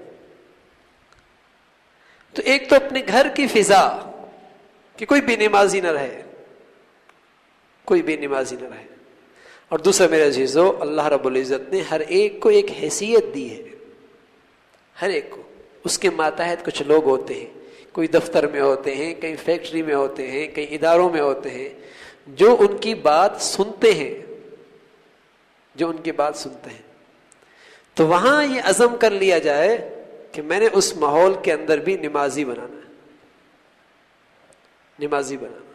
تو ایک تو اپنے گھر کی فضا کہ کوئی بے نمازی نہ رہے، کوئی بے نمازی نہ رہے. اور دوسرا میرے عزیزو، اللہ رب العزت نے ہر ایک کو ایک حیثیت دی ہے. ہر ایک کو اس کے ماتحت کچھ لوگ ہوتے ہیں، کوئی دفتر میں ہوتے ہیں، کہیں فیکٹری میں ہوتے ہیں، کہیں اداروں میں ہوتے ہیں، جو ان کی بات سنتے ہیں، جو ان کی بات سنتے ہیں. تو وہاں یہ عزم کر لیا جائے کہ میں نے اس ماحول کے اندر بھی نمازی بنانا ہے. نمازی بنانا.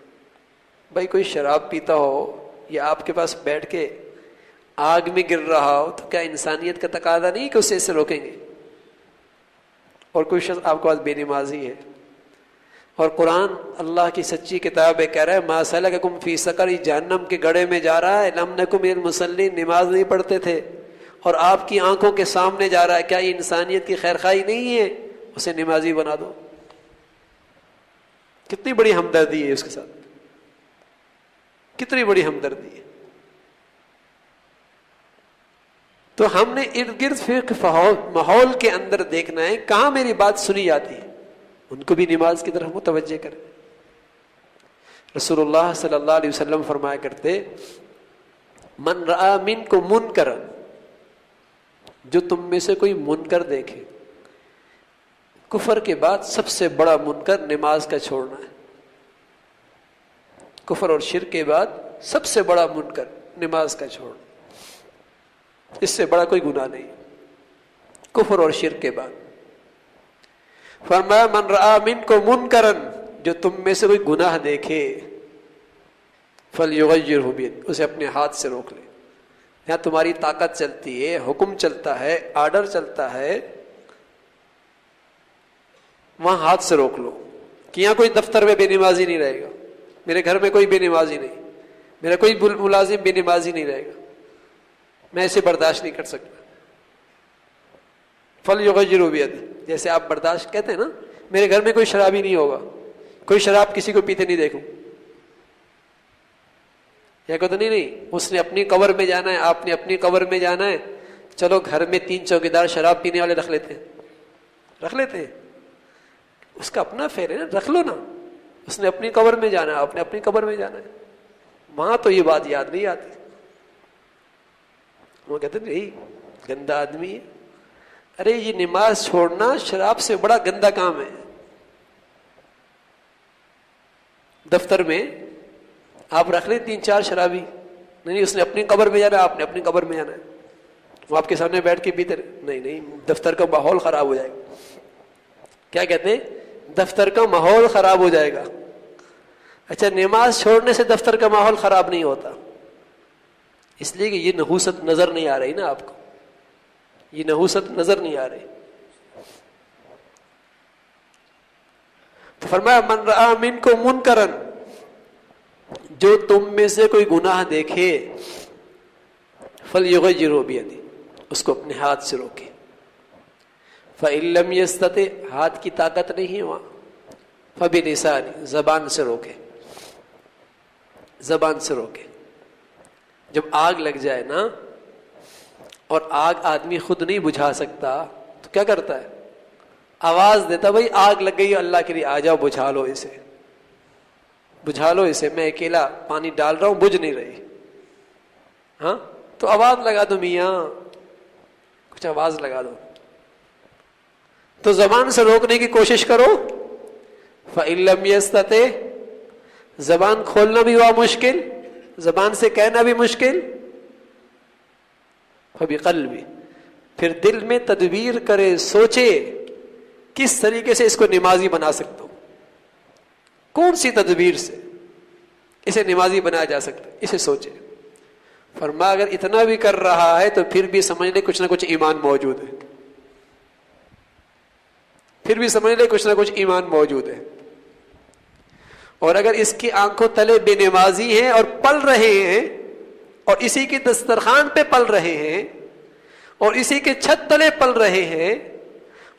بھائی کوئی شراب پیتا ہو یا آپ کے پاس بیٹھ کے آگ میں گر رہا ہو تو کیا انسانیت کا تقاضا نہیں کہ اسے روکیں گے؟ اور کوئی شخص آپ کے پاس بے نمازی ہے، اور قرآن اللہ کی سچی کتاب ہے، کہہ رہا ہے ما سلککم فی سقر، جہنم کے گڑھے میں جا رہا ہے. لم نکم من المصلین، نماز نہیں پڑھتے تھے، اور آپ کی آنکھوں کے سامنے جا رہا ہے. کیا یہ انسانیت کی خیرخواہی نہیں ہے؟ اسے نمازی بنا دو. کتنی بڑی ہمدردی ہے اس کے ساتھ، کتنی بڑی ہمدردی ہے. تو ہم نے ارد گرد پھر ماحول کے اندر دیکھنا ہے کہاں میری بات سنی جاتی ہے، ان کو بھی نماز کی طرف متوجہ کریں. رسول اللہ صلی اللہ علیہ وسلم فرمایا کرتے من رآ منکم منکرا، جو تم میں سے کوئی منکر دیکھے. کفر کے بعد سب سے بڑا منکر نماز کا چھوڑنا ہے. کفر اور شرک کے بعد سب سے بڑا منکر نماز کا چھوڑنا. اس سے بڑا کوئی گناہ نہیں کفر اور شرک کے بعد. فرمایا من رآ منکم منکرا، جو تم میں سے کوئی گناہ دیکھے فلیغیرہ بیدہ، اسے اپنے ہاتھ سے روک لے. یہاں تمہاری طاقت چلتی ہے، حکم چلتا ہے، آرڈر چلتا ہے، وہاں ہاتھ سے روک لو. کہ یہاں کوئی دفتر میں بے نمازی نہیں رہے گا، میرے گھر میں کوئی بے نمازی نہیں، میرا کوئی ملازم بے نمازی نہیں رہے گا، میں اسے برداشت نہیں کر سکتا۔ فَلْيُغَيِّرْهُ بِيَدِهِ، جیسے آپ برداشت کہتے ہیں نا، میرے گھر میں کوئی شرابی نہیں ہوگا، کوئی شراب کسی کو پیتے نہیں دیکھوں، یا کہتے نہیں اس نے اپنی قبر میں جانا ہے، آپ نے اپنی قبر میں جانا ہے، چلو گھر میں 3 چوکیدار شراب پینے والے رکھ لیتے ہیں، اس کا اپنا فعل ہے نا، رکھ لو نا، اس نے اپنی قبر میں جانا ہے، آپ نے اپنی قبر میں جانا ہے، وہاں تو یہ بات یاد نہیں آتی۔ وہ کہتے نہیں گندا آدمی ہے، ارے یہ نماز چھوڑنا شراب سے بڑا گندا کام ہے۔ دفتر میں آپ رکھ لیں 3-4 شرابی، نہیں اس نے اپنی قبر میں جانا ہے، آپ نے اپنی قبر میں جانا ہے، وہ آپ کے سامنے بیٹھ کے پیتے رہے، نہیں دفتر کا ماحول خراب ہو جائے گا۔ کیا کہتے ہیں؟ دفتر کا ماحول خراب ہو جائے گا۔ اچھا، نماز چھوڑنے سے دفتر کا ماحول خراب نہیں ہوتا، اس لیے کہ یہ نحوست نظر نہیں آ رہی نا آپ کو، یہ نحوست نظر نہیں آ رہی۔ تو فرمایا من رآ منکم منکرا، جو تم میں سے کوئی گناہ دیکھے، فلیغیرہ بیدہ، اس کو اپنے ہاتھ سے روکے، فإن لم یستطع، ہاتھ کی طاقت نہیں ہوا، فبلسانہ، زبان سے روکے، زبان سے روکے۔ جب آگ لگ جائے نا، اور آگ آدمی خود نہیں بجھا سکتا تو کیا کرتا ہے؟ آواز دیتا، بھائی آگ لگ گئی، اللہ کے لیے آ جاؤ، بجھا لو اسے، بجھا لو اسے، میں اکیلا پانی ڈال رہا ہوں، بجھ نہیں رہی، ہاں تو آواز لگا دو، میاں کچھ آواز لگا دو۔ تو زبان سے روکنے کی کوشش کرو۔ فإن لم یستطع، زبان کھولنا بھی ہوا مشکل، زبان سے کہنا بھی مشکل، فبقلبہ، پھر دل میں تدبیر کرے، سوچے کس طریقے سے اس کو نمازی بنا سکتا ہوں، کون سی تدبیر سے اسے نمازی بنایا جا سکتا ہے، اسے سوچے۔ فرمایا اگر اتنا بھی کر رہا ہے تو پھر بھی سمجھ لے کچھ نہ کچھ ایمان موجود ہے، پھر بھی سمجھ لے کچھ نہ کچھ ایمان موجود ہے۔ اور اگر اس کی آنکھوں تلے بے نمازی ہیں اور پل رہے ہیں، اور اسی کی دسترخوان پہ پل رہے ہیں، اور اسی کے چھت تلے پل رہے ہیں،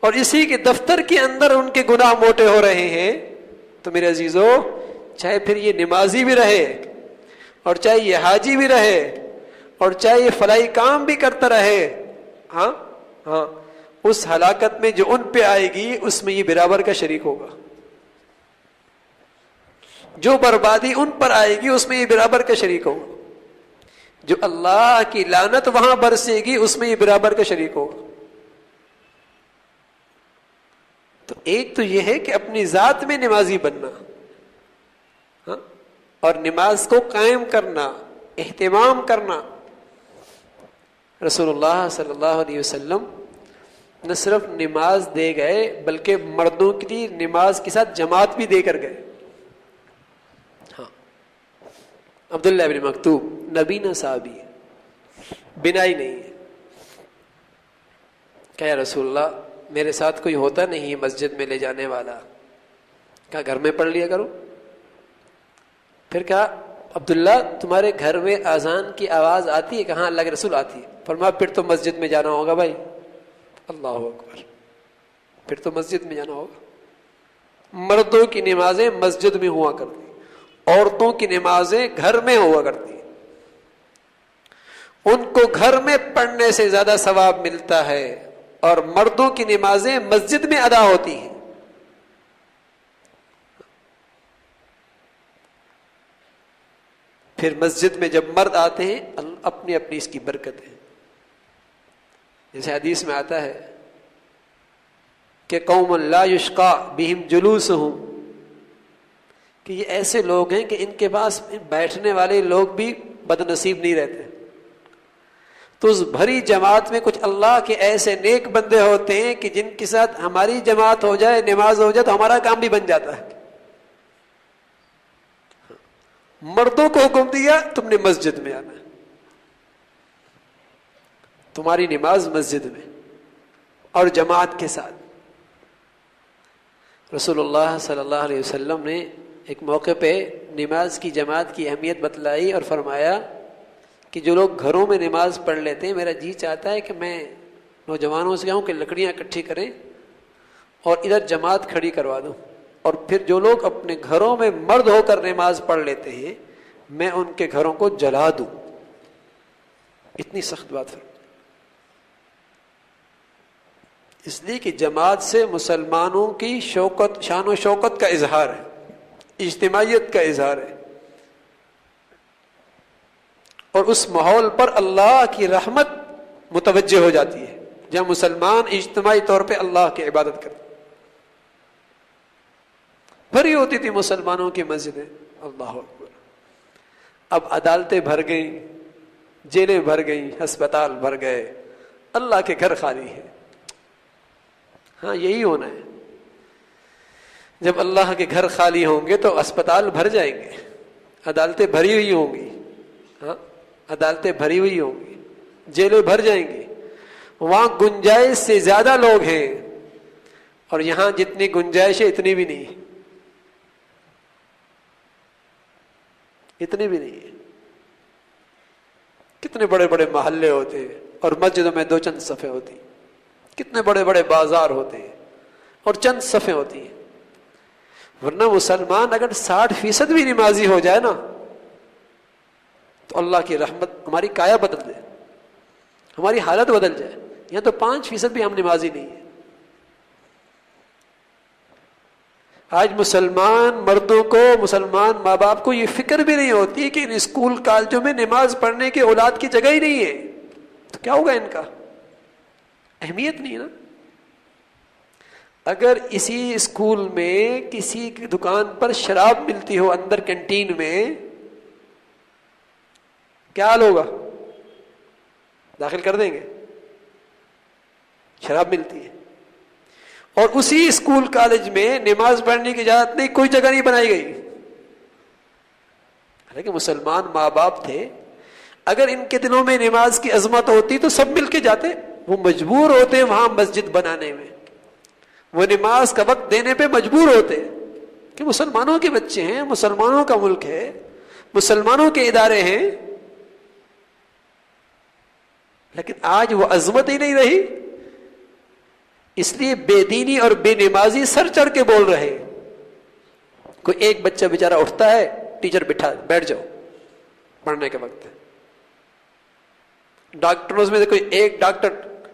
اور اسی کے دفتر کے اندر ان کے گناہ موٹے ہو رہے ہیں، تو میرے عزیزو، چاہے پھر یہ نمازی بھی رہے، اور چاہے یہ حاجی بھی رہے، اور چاہے یہ فلاحی کام بھی کرتا رہے، ہاں اس ہلاکت میں جو ان پہ آئے گی، اس میں یہ برابر کا شریک ہوگا۔ جو بربادی ان پر آئے گی، اس میں یہ برابر کا شریک ہوگا۔ جو اللہ کی لعنت وہاں برسے گی، اس میں یہ برابر کا شریک ہوگا۔ تو ایک تو یہ ہے کہ اپنی ذات میں نمازی بننا، ہاں، اور نماز کو قائم کرنا، اہتمام کرنا۔ رسول اللہ صلی اللہ علیہ وسلم نہ صرف نماز دے گئے، بلکہ مردوں کی نماز کے ساتھ جماعت بھی دے کر گئے۔ ہاں، عبداللہ بن مکتوم نبی نہ صحابی، بنا ہی نہیں ہے، کہ یا رسول اللہ میرے ساتھ کوئی ہوتا نہیں مسجد میں لے جانے والا، کہا گھر میں پڑھ لیا کرو۔ پھر کہا عبداللہ تمہارے گھر میں اذان کی آواز آتی ہے؟ کہاں اللہ کے رسول آتی ہے۔ فرمایا پھر تو مسجد میں جانا ہوگا بھائی۔ اللہ اکبر، پھر تو مسجد میں جانا ہوگا۔ مردوں کی نمازیں مسجد میں ہوا کرتی، عورتوں کی نمازیں گھر میں ہوا کرتی، ان کو گھر میں پڑھنے سے زیادہ ثواب ملتا ہے، اور مردوں کی نمازیں مسجد میں ادا ہوتی ہیں۔ پھر مسجد میں جب مرد آتے ہیں، اپنی اپنی اس کی برکت ہے۔ جیسے حدیث میں آتا ہے کہ قوم لا یشقى بہم جلوسہم، کہ یہ ایسے لوگ ہیں کہ ان کے پاس بیٹھنے والے لوگ بھی بد نصیب نہیں رہتے۔ تو اس بھری جماعت میں کچھ اللہ کے ایسے نیک بندے ہوتے ہیں کہ جن کے ساتھ ہماری جماعت ہو جائے، نماز ہو جائے، تو ہمارا کام بھی بن جاتا ہے۔ مردوں کو حکم دیا تم نے مسجد میں آنا ہے، تمہاری نماز مسجد میں اور جماعت کے ساتھ۔ رسول اللہ صلی اللہ علیہ وسلم نے ایک موقع پہ نماز کی جماعت کی اہمیت بتلائی اور فرمایا کہ جو لوگ گھروں میں نماز پڑھ لیتے ہیں، میرا جی چاہتا ہے کہ میں نوجوانوں سے کہوں کہ لکڑیاں اکٹھی کریں اور ادھر جماعت کھڑی کروا دوں، اور پھر جو لوگ اپنے گھروں میں مرد ہو کر نماز پڑھ لیتے ہیں میں ان کے گھروں کو جلا دوں۔ اتنی سخت بات ہے، اس لیے کہ جماعت سے مسلمانوں کی شوکت، شان و شوکت کا اظہار ہے، اجتماعیت کا اظہار ہے، اور اس ماحول پر اللہ کی رحمت متوجہ ہو جاتی ہے جہاں مسلمان اجتماعی طور پہ اللہ کی عبادت کرتے۔ بھری ہوتی تھی مسلمانوں کی مسجدیں، اللہ اکبر۔ اب عدالتیں بھر گئیں، جیلیں بھر گئیں، ہسپتال بھر گئے، اللہ کے گھر خالی ہیں۔ ہاں یہی ہونا ہے، جب اللہ کے گھر خالی ہوں گے تو اسپتال بھر جائیں گے، عدالتیں بھری ہوئی ہوں گی، ہاں عدالتیں بھری ہوئی ہوں گی، جیلیں بھر جائیں گی، وہاں گنجائش سے زیادہ لوگ ہیں، اور یہاں جتنی گنجائش ہے اتنی بھی نہیں، اتنی بھی نہیں ہے۔ کتنے بڑے بڑے محلے ہوتے ہیں اور مسجدوں میں 2 چند صفیں ہوتی ہیں، کتنے بڑے بڑے بازار ہوتے ہیں اور چند صفیں ہوتی ہیں۔ ورنہ مسلمان اگر 60% بھی نمازی ہو جائے نا تو اللہ کی رحمت ہماری کایا بدل دے، ہماری حالت بدل جائے۔ یہاں تو 5% بھی ہم نمازی نہیں ہیں۔ آج مسلمان مردوں کو، مسلمان ماں باپ کو یہ فکر بھی نہیں ہوتی کہ ان اسکول کالجوں میں نماز پڑھنے کی اولاد کی جگہ ہی نہیں ہے، تو کیا ہوگا ان کا؟ اہمیت نہیں نا۔ اگر اسی اسکول میں کسی کی دکان پر شراب ملتی ہو اندر کینٹین میں، کیا حال ہوگا؟ داخل کر دیں گے؟ شراب ملتی ہے، اور اسی اسکول کالج میں نماز پڑھنے کی اجازت نہیں، کوئی جگہ نہیں بنائی گئی۔ حالانکہ مسلمان ماں باپ تھے، اگر ان کے دلوں میں نماز کی عظمت ہوتی تو سب مل کے جاتے، وہ مجبور ہوتے وہاں مسجد بنانے میں، وہ نماز کا وقت دینے پہ مجبور ہوتے کہ مسلمانوں کے بچے ہیں، مسلمانوں کا ملک ہے، مسلمانوں کے ادارے ہیں۔ لیکن آج وہ عظمت ہی نہیں رہی، اس لیے بے دینی اور بے نمازی سر چڑھ کے بول رہے ہیں۔ کوئی ایک بچہ بیچارہ اٹھتا ہے، ٹیچر بٹھا بیٹھ جاؤ، پڑھنے کا وقت ہے۔ ڈاکٹروں میں کوئی ایک ڈاکٹر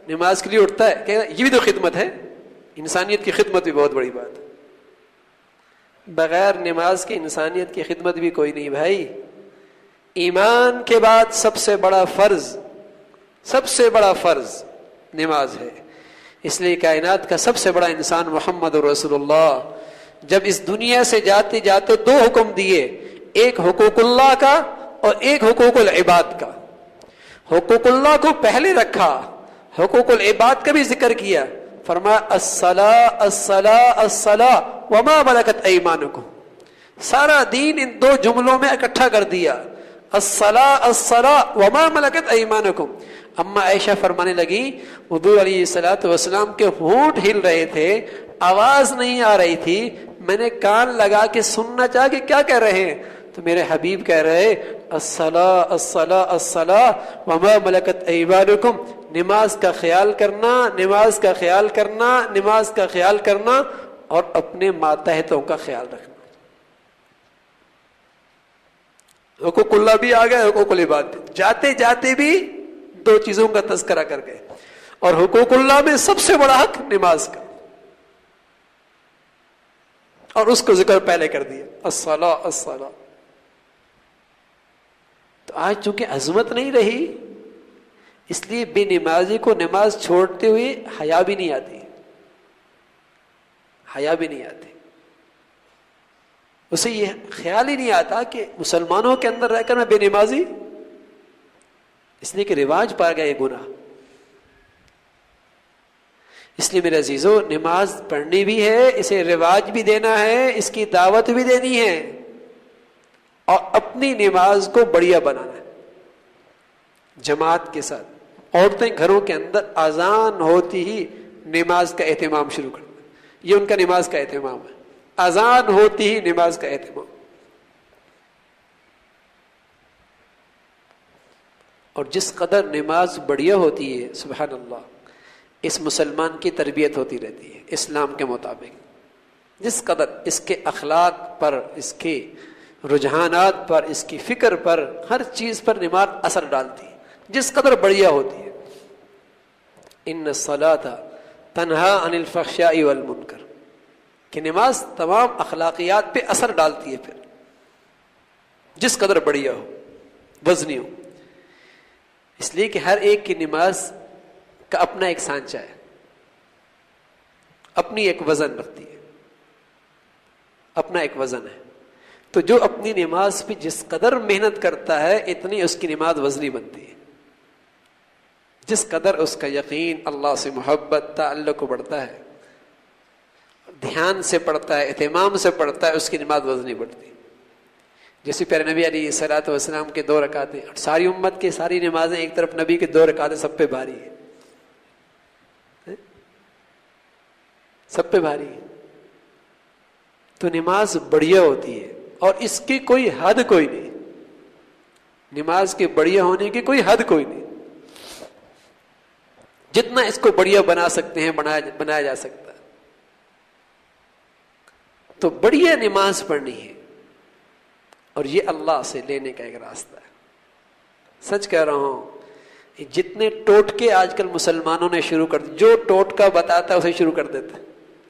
نماز کے لیے اٹھتا ہے، کہ یہ بھی تو خدمت ہے، انسانیت کی خدمت بھی بہت بڑی بات ہے۔ بغیر نماز کے انسانیت کی خدمت بھی کوئی نہیں بھائی۔ ایمان کے بعد سب سے بڑا فرض، سب سے بڑا فرض نماز ہے۔ اس لیے کائنات کا سب سے بڑا انسان محمد رسول اللہ جب اس دنیا سے جاتے جاتے 2 حکم دیے، ایک حقوق اللہ کا اور ایک حقوق العباد کا۔ حقوق اللہ کو پہلے رکھا، حقوق العباد کا بھی ذکر کیا، فرمایا الصلاۃ الصلاۃ الصلاۃ وما ملکت ایمانکم۔ سارا دین ان 2 جملوں میں اکٹھا کر دیا، الصلاۃ الصلاۃ وما ملکت ایمانکم۔ اما عائشہ فرمانے لگی حضور علیہ الصلوۃ والسلام کے ہونٹ ہل رہے تھے، آواز نہیں آ رہی تھی، میں نے کان لگا کے سننا چاہا کہ کیا کہہ رہے ہیں، تو میرے حبیب کہہ رہے الصلاۃ الصلاۃ الصلاۃ وما ملکت ایمانکم، نماز کا خیال کرنا، نماز کا خیال کرنا، نماز کا خیال کرنا، اور اپنے ماتحتوں کا خیال رکھنا۔ حقوق اللہ بھی آ گئے، حقوق العباد، جاتے جاتے بھی 2 چیزوں کا تذکرہ کر گئے، اور حقوق اللہ میں سب سے بڑا حق نماز کا، اور اس کو ذکر پہلے کر دیا الصلاۃ الصلاۃ۔ تو آج چونکہ عظمت نہیں رہی، اس لیے بے نمازی کو نماز چھوڑتے ہوئے حیا بھی نہیں آتی، حیا بھی نہیں آتی، اسے یہ خیال ہی نہیں آتا کہ مسلمانوں کے اندر رہ کر میں بے نمازی، اس لیے کہ رواج پا گیا یہ گناہ۔ اس لیے میرے عزیزو، نماز پڑھنی بھی ہے، اسے رواج بھی دینا ہے، اس کی دعوت بھی دینی ہے، اور اپنی نماز کو بڑھیا بنانا ہے جماعت کے ساتھ۔ عورتیں گھروں کے اندر اذان ہوتی ہی نماز کا اہتمام شروع کر دیں، یہ ان کا نماز کا اہتمام ہے. اذان ہوتی ہی نماز کا اہتمام. اور جس قدر نماز بڑھیا ہوتی ہے سبحان اللہ، اس مسلمان کی تربیت ہوتی رہتی ہے اسلام کے مطابق. جس قدر اس کے اخلاق پر، اس کے رجحانات پر، اس کی فکر پر، ہر چیز پر نماز اثر ڈالتی ہے جس قدر بڑھیا ہوتی ہے. ان الصلاۃ تنہا عن الفحشاء والمنکر، کہ نماز تمام اخلاقیات پہ اثر ڈالتی ہے پھر جس قدر بڑھیا ہو، وزنی ہو. اس لیے کہ ہر ایک کی نماز کا اپنا ایک سانچہ ہے، اپنی ایک وزن رکھتی ہے، اپنا ایک وزن ہے. تو جو اپنی نماز پہ جس قدر محنت کرتا ہے اتنی اس کی نماز وزنی بنتی ہے. جس قدر اس کا یقین، اللہ سے محبت، تعلق کو بڑھتا ہے، دھیان سے پڑھتا ہے، اہتمام سے پڑھتا ہے، اس کی نماز وزنی بڑھتی ہے. جیسے پیارے نبی علیہ الصلوۃ والسلام کے 2 رکعتیں، اور ساری امت کی ساری نمازیں ایک طرف، نبی کے 2 رکعتیں سب پہ بھاری ہے، سب پہ بھاری ہے. تو نماز بڑھیا ہوتی ہے اور اس کی کوئی حد کوئی نہیں. نماز کے بڑھیا ہونے کی کوئی حد کوئی نہیں. جتنا اس کو بڑھیا بنا سکتے ہیں بنایا جا سکتا ہے. تو بڑھیا نماز پڑھنی ہے، اور یہ اللہ سے لینے کا ایک راستہ ہے. سچ کہہ رہا ہوں، جتنے ٹوٹکے آج کل مسلمانوں نے شروع کر دی، جو ٹوٹکا بتاتا ہے اسے شروع کر دیتا ہے،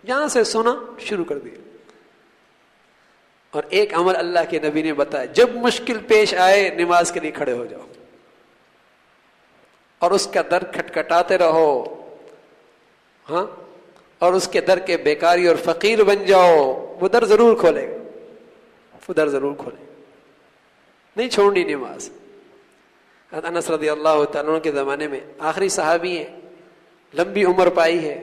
جہاں سے سنا شروع کر دیا. اور ایک عمل اللہ کے نبی نے بتایا، جب مشکل پیش آئے نماز کے لیے کھڑے ہو جاؤ اور اس کا در کھٹکھٹاتے رہو. ہاں، اور اس کے در کے بیکاری اور فقیر بن جاؤ، وہ در ضرور کھولے گا، وہ در ضرور کھولے گا. نہیں چھوڑنی نماز. حضرت انس رضی اللہ تعالیٰ عنہ کے زمانے میں آخری صحابی ہیں، لمبی عمر پائی ہے،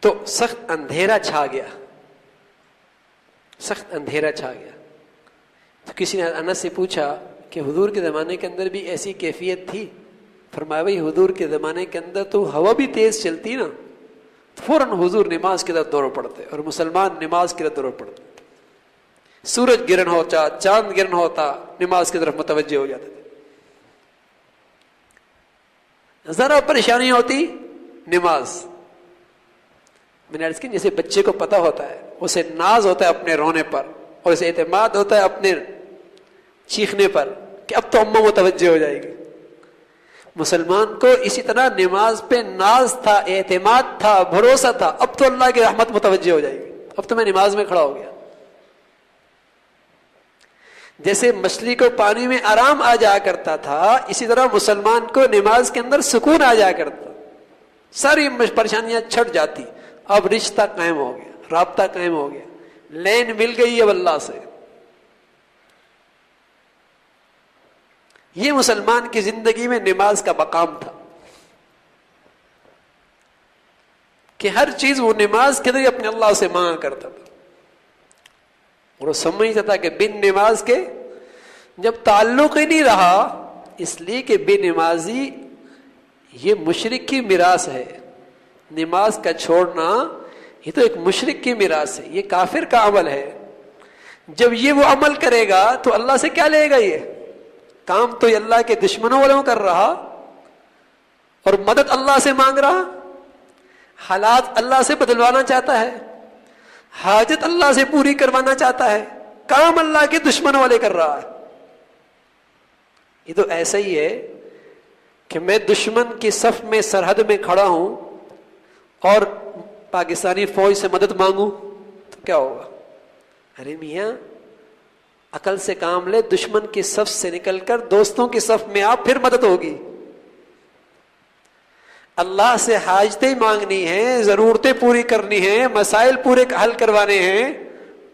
تو سخت اندھیرا چھا گیا، سخت اندھیرا چھا گیا. تو کسی نے انس سے پوچھا کہ حضور کے زمانے کے اندر بھی ایسی کیفیت تھی؟ فرمایا بھائی حضور کے زمانے کے اندر تو ہوا بھی تیز چلتی نا، فوراً حضور نماز کی طرف دور پڑتے، اور مسلمان نماز کی طرف دور پڑتے. سورج گرہن ہوتا، چاند گرہن ہوتا، نماز کی طرف متوجہ ہو جاتے تھے. ذرا پریشانی ہوتی نماز. میں نے عرض کی جیسے بچے کو پتہ ہوتا ہے، اسے ناز ہوتا ہے اپنے رونے پر، اور اسے اعتماد ہوتا ہے اپنے چیخنے پر کہ اب تو اماں متوجہ ہو جائے گی. مسلمان کو اسی طرح نماز پہ ناز تھا، اعتماد تھا، بھروسہ تھا، اب تو اللہ کی رحمت متوجہ ہو جائے گی، اب تو میں نماز میں کھڑا ہو گیا. جیسے مچھلی کو پانی میں آرام آ جا کرتا تھا، اسی طرح مسلمان کو نماز کے اندر سکون آ جا کرتا، ساری پریشانیاں چھٹ جاتی. اب رشتہ قائم ہو گیا، رابطہ قائم ہو گیا، لین مل گئی اب اللہ سے. یہ مسلمان کی زندگی میں نماز کا مقام تھا کہ ہر چیز وہ نماز کے ذریعے اپنے اللہ سے مانگا کرتا تھا. اور وہ سمجھتا تھا کہ بن نماز کے جب تعلق ہی نہیں رہا، اس لیے کہ بے نمازی یہ مشرک کی میراث ہے. نماز کا چھوڑنا یہ تو ایک مشرک کی میراث ہے، یہ کافر کا عمل ہے. جب یہ وہ عمل کرے گا تو اللہ سے کیا لے گا؟ یہ کام تو یہ اللہ کے دشمنوں والوں کر رہا، اور مدد اللہ سے مانگ رہا، حالات اللہ سے بدلوانا چاہتا ہے، حاجت اللہ سے پوری کروانا چاہتا ہے، کام اللہ کے دشمنوں والے کر رہا ہے. یہ تو ایسا ہی ہے کہ میں دشمن کی صف میں سرحد میں کھڑا ہوں اور پاکستانی فوج سے مدد مانگوں تو کیا ہوگا؟ ارے میاں عقل سے کام لے، دشمن کی صف سے نکل کر دوستوں کی صف میں آپ، پھر مدد ہوگی. اللہ سے حاجتیں مانگنی ہیں، ضرورتیں پوری کرنی ہیں، مسائل پورے حل کروانے ہیں،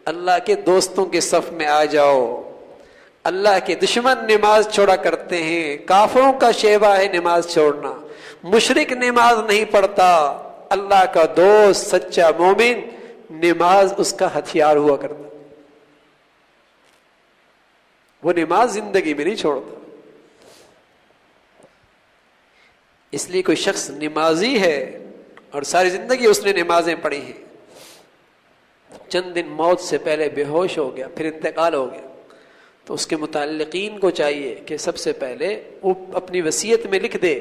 اللہ کے دوستوں کے صف میں آ جاؤ. اللہ کے دشمن نماز چھوڑا کرتے ہیں، کافروں کا شیوا ہے نماز چھوڑنا. مشرک نماز نہیں پڑھتا، اللہ کا دوست سچا مومن نماز اس کا ہتھیار ہوا کرتا. وہ نماز زندگی میں نہیں چھوڑتا. اس لیے کوئی شخص نمازی ہے اور ساری زندگی اس نے نمازیں پڑھی ہیں، چند دن موت سے پہلے بے ہوش ہو گیا، پھر انتقال ہو گیا، تو اس کے متعلقین کو چاہیے کہ سب سے پہلے وہ اپنی وصیت میں لکھ دے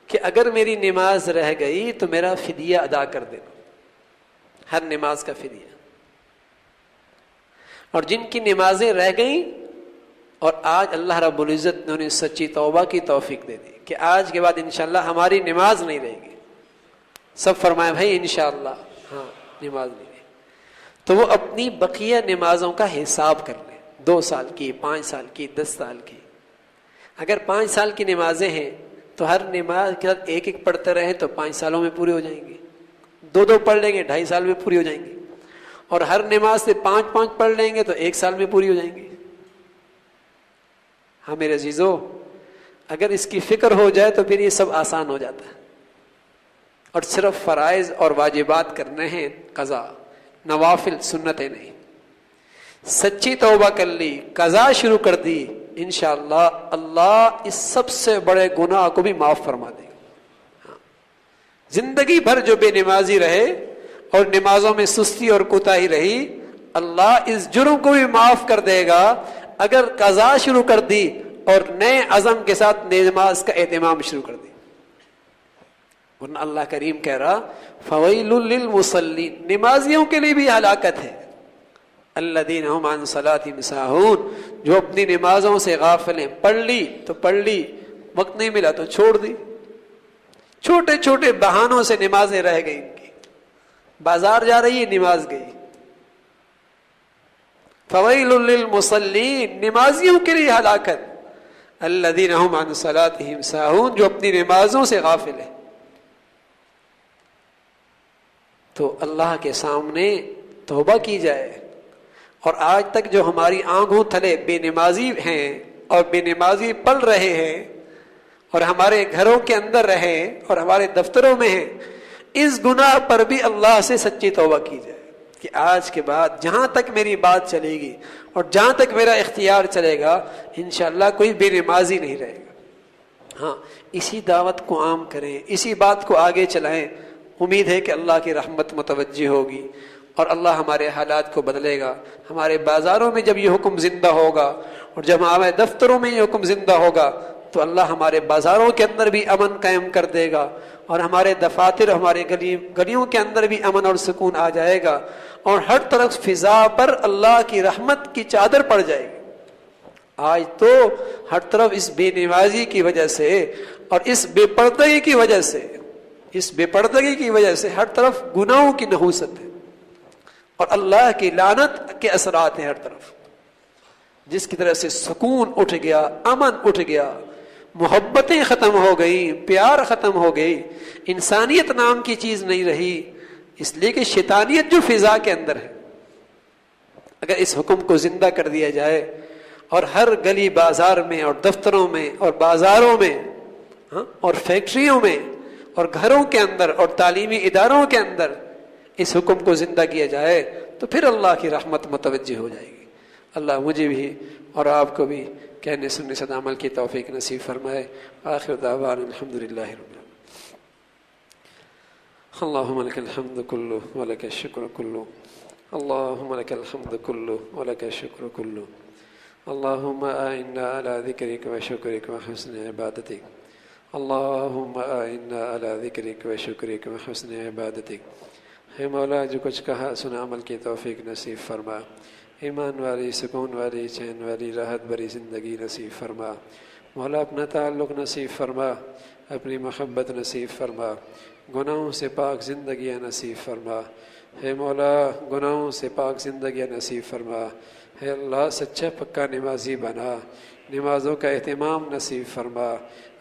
کہ اگر میری نماز رہ گئی تو میرا فدیہ ادا کر دینا، ہر نماز کا فدیہ۔ اور جن کی نمازیں رہ گئیں اور آج اللہ رب العزت نے انہیں سچی توبہ کی توفیق دے دی کہ آج کے بعد انشاءاللہ ہماری نماز نہیں رہے گی، سب فرمائے بھائی انشاءاللہ ہاں نماز نہیں رہے، تو وہ اپنی بقیہ نمازوں کا حساب کر لیں، 2 سال کی، 5 سال کی، 10 سال کی۔ اگر 5 سال کی نمازیں ہیں تو ہر نماز کے ساتھ ایک ایک پڑھتے رہیں تو 5 سالوں میں پوری ہو جائیں گی، 2 پڑھ لیں گے 2.5 سال میں پوری ہو جائیں گی، اور ہر نماز سے 5 پڑھ لیں گے تو 1 سال میں پوری ہو جائیں گی۔ ہاں میرے عزیزو، اگر اس کی فکر ہو جائے تو پھر یہ سب آسان ہو جاتا ہے، اور صرف فرائض اور واجبات کرنے ہیں، قضا نوافل سنتیں نہیں۔ سچی توبہ کر لی، قضا شروع کر دی، انشاءاللہ اللہ اس سب سے بڑے گناہ کو بھی معاف فرما دے گا۔ زندگی بھر جو بے نمازی رہے اور نمازوں میں سستی اور کوتاہی رہی، اللہ اس جرم کو بھی معاف کر دے گا اگر قضا شروع کر دی اور نئے عزم کے ساتھ نماز کا اہتمام شروع کر دی۔ ورنہ اللہ کریم کہہ رہا فویل للمصلین، نمازیوں کے لیے بھی ہلاکت ہے، الذین هم عن صلاتهم ساہون، جو اپنی نمازوں سے غافل ہیں۔ پڑھ لی تو پڑھ لی، وقت نہیں ملا تو چھوڑ دی، چھوٹے چھوٹے بہانوں سے نمازیں رہ گئی ان کی، بازار جا رہی ہے نماز گئی۔ فویل للمصلین، نمازیوں کے لیے ہلاکت، الذین هم عن صلاتهم ساہون، جو اپنی نمازوں سے غافل ہیں۔ تو اللہ کے سامنے توبہ کی جائے، اور آج تک جو ہماری آنکھوں تھلے بے نمازی ہیں اور بے نمازی پل رہے ہیں اور ہمارے گھروں کے اندر رہے اور ہمارے دفتروں میں ہیں، اس گناہ پر بھی اللہ سے سچی توبہ کی جائے کہ آج کے بعد جہاں تک میری بات چلے گی اور جہاں تک میرا اختیار چلے گا انشاءاللہ کوئی بے نمازی نہیں رہے گا۔ ہاں اسی دعوت کو عام کریں، اسی بات کو آگے چلائیں، امید ہے کہ اللہ کی رحمت متوجہ ہوگی اور اللہ ہمارے حالات کو بدلے گا۔ ہمارے بازاروں میں جب یہ حکم زندہ ہوگا اور جب ہمارے دفتروں میں یہ حکم زندہ ہوگا تو اللہ ہمارے بازاروں کے اندر بھی امن قائم کر دے گا، اور ہمارے دفاتر، ہمارے گلیوں کے اندر بھی امن اور سکون آ جائے گا، اور ہر طرف فضا پر اللہ کی رحمت کی چادر پڑ جائے گی۔ آج تو ہر طرف اس بے نمازی کی وجہ سے اور اس بے پردگی کی وجہ سے، اس بے پردگی کی وجہ سے ہر طرف گناہوں کی نحوست ہے اور اللہ کی لعنت کے اثرات ہیں ہر طرف، جس کی طرح سے سکون اٹھ گیا، امن اٹھ گیا، محبتیں ختم ہو گئی، پیار ختم ہو گئی، انسانیت نام کی چیز نہیں رہی، اس لیے کہ شیطانیت جو فضا کے اندر ہے۔ اگر اس حکم کو زندہ کر دیا جائے اور ہر گلی بازار میں اور دفتروں میں اور بازاروں میں اور فیکٹریوں میں اور گھروں کے اندر اور تعلیمی اداروں کے اندر اس حکم کو زندہ کیا جائے تو پھر اللہ کی رحمت متوجہ ہو جائے گی۔ اللہ مجھے بھی اور آپ کو بھی کہنے سننے سے عمل کی توفیق نصیب فرمائے۔ آخر دعوانا الحمدللہ رب العالمین۔ اللہم لک الحمد کلہ ولک الشکر کلہ، اللہم لک الحمد کلہ ولک الشکر کلہ، اللہم اعنا علی ذکرک و شکرک و حسن عبادتک، اللہم اعنا علی ذکرک و شکرک و حسن عبادتک۔ اے مولا جو کچھ کہا سنا عمل کی توفیق نصیب فرما، ایمان والی، سکون والی، چین والی، راحت بھری زندگی نصیب فرما۔ مولا اپنا تعلق نصیب فرما، اپنی محبت نصیب فرما، گناہوں سے پاک زندگیاں نصیب فرما۔ اے مولا گناہوں سے پاک زندگیاں نصیب فرما۔ اے اللہ سچا پکا نمازی بنا، نمازوں کا اہتمام نصیب فرما،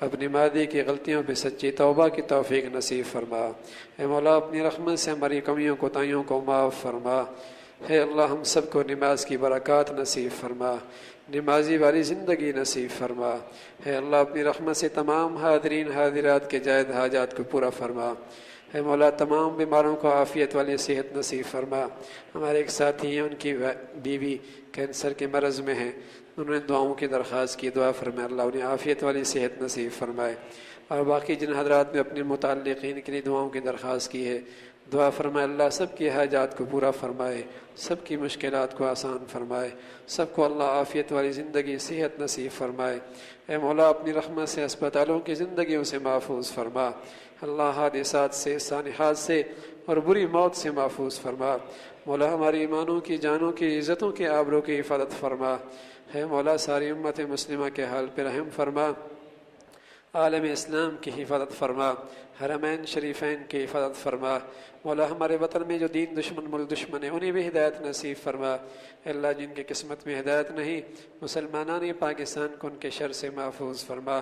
اپنی ماضی کی غلطیوں پہ سچی توبہ کی توفیق نصیب فرما۔ اے مولا اپنی رحمت سے ہماری کمیوں کوتاہیوں کو معاف فرما۔ اے اللہ ہم سب کو نماز کی برکات نصیب فرما، نمازی والی زندگی نصیب فرما۔ اے اللہ اپنی رحمت سے تمام حاضرین حاضرات کے جائز حاجات کو پورا فرما۔ اے مولا تمام بیماروں کو عافیت والی صحت نصیب فرما۔ ہمارے ایک ساتھی ہیں، ان کی بیوی کینسر کے مرض میں ہیں، انہوں نے دعاؤں کی درخواست کی، دعا فرمائے اللہ انہیں عافیت والی صحت نصیب فرمائے۔ اور باقی جن حضرات نے اپنے متعلقین کے لیے دعاؤں کی درخواست کی ہے، دعا فرمائے اللہ سب کی حاجات کو پورا فرمائے، سب کی مشکلات کو آسان فرمائے، سب کو اللہ عافیت والی زندگی صحت نصیب فرمائے۔ اے مولا اپنی رحمت سے اسپتالوں کی زندگیوں سے محفوظ فرما، اللہ حادثات سے، سانحات سے اور بری موت سے محفوظ فرما۔ مولا ہماری ایمانوں کی، جانوں کی، عزتوں کی، آبروں کی حفاظت فرما۔ اے مولا ساری امت مسلمہ کے حال پہ رحم فرما، عالم اسلام کی حفاظت فرما، حرمین شریفین کی حفاظت فرما۔ مولا ہمارے وطن میں جو دین دشمن، ملک دشمن ہیں، انہیں بھی ہدایت نصیب فرما۔ اے اللہ جن کی قسمت میں ہدایت نہیں، مسلمانان پاکستان کو ان کے شر سے محفوظ فرما۔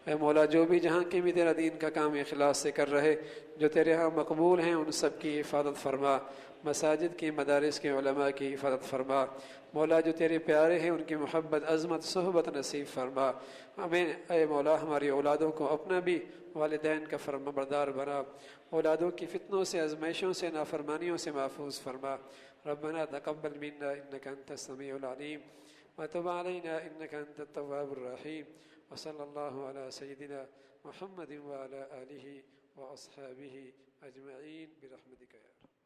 اے مولا جو بھی جہاں کے بھی تیرا دین کا کام اخلاص سے کر رہے، جو تیرے ہاں مقبول ہیں، ان سب کی حفاظت فرما۔ مساجد کی، مدارس کے علماء کی حفاظت فرما۔ مولا جو تیرے پیارے ہیں ان کی محبت، عظمت، صحبت نصیب فرما۔ ہمیں اے مولا ہماری اولادوں کو اپنا بھی، والدین کا فرما بردار بنا، اولادوں کی فتنوں سے، آزمائشوں سے، نافرمانیوں سے محفوظ فرما۔ ربنا تقبل منا انك انت السميع العليم وتب علينا انك انت التواب الرحيم وصلى الله على سيدنا محمد وعلى آله واصحابه اجمعين برحمتك يا رب۔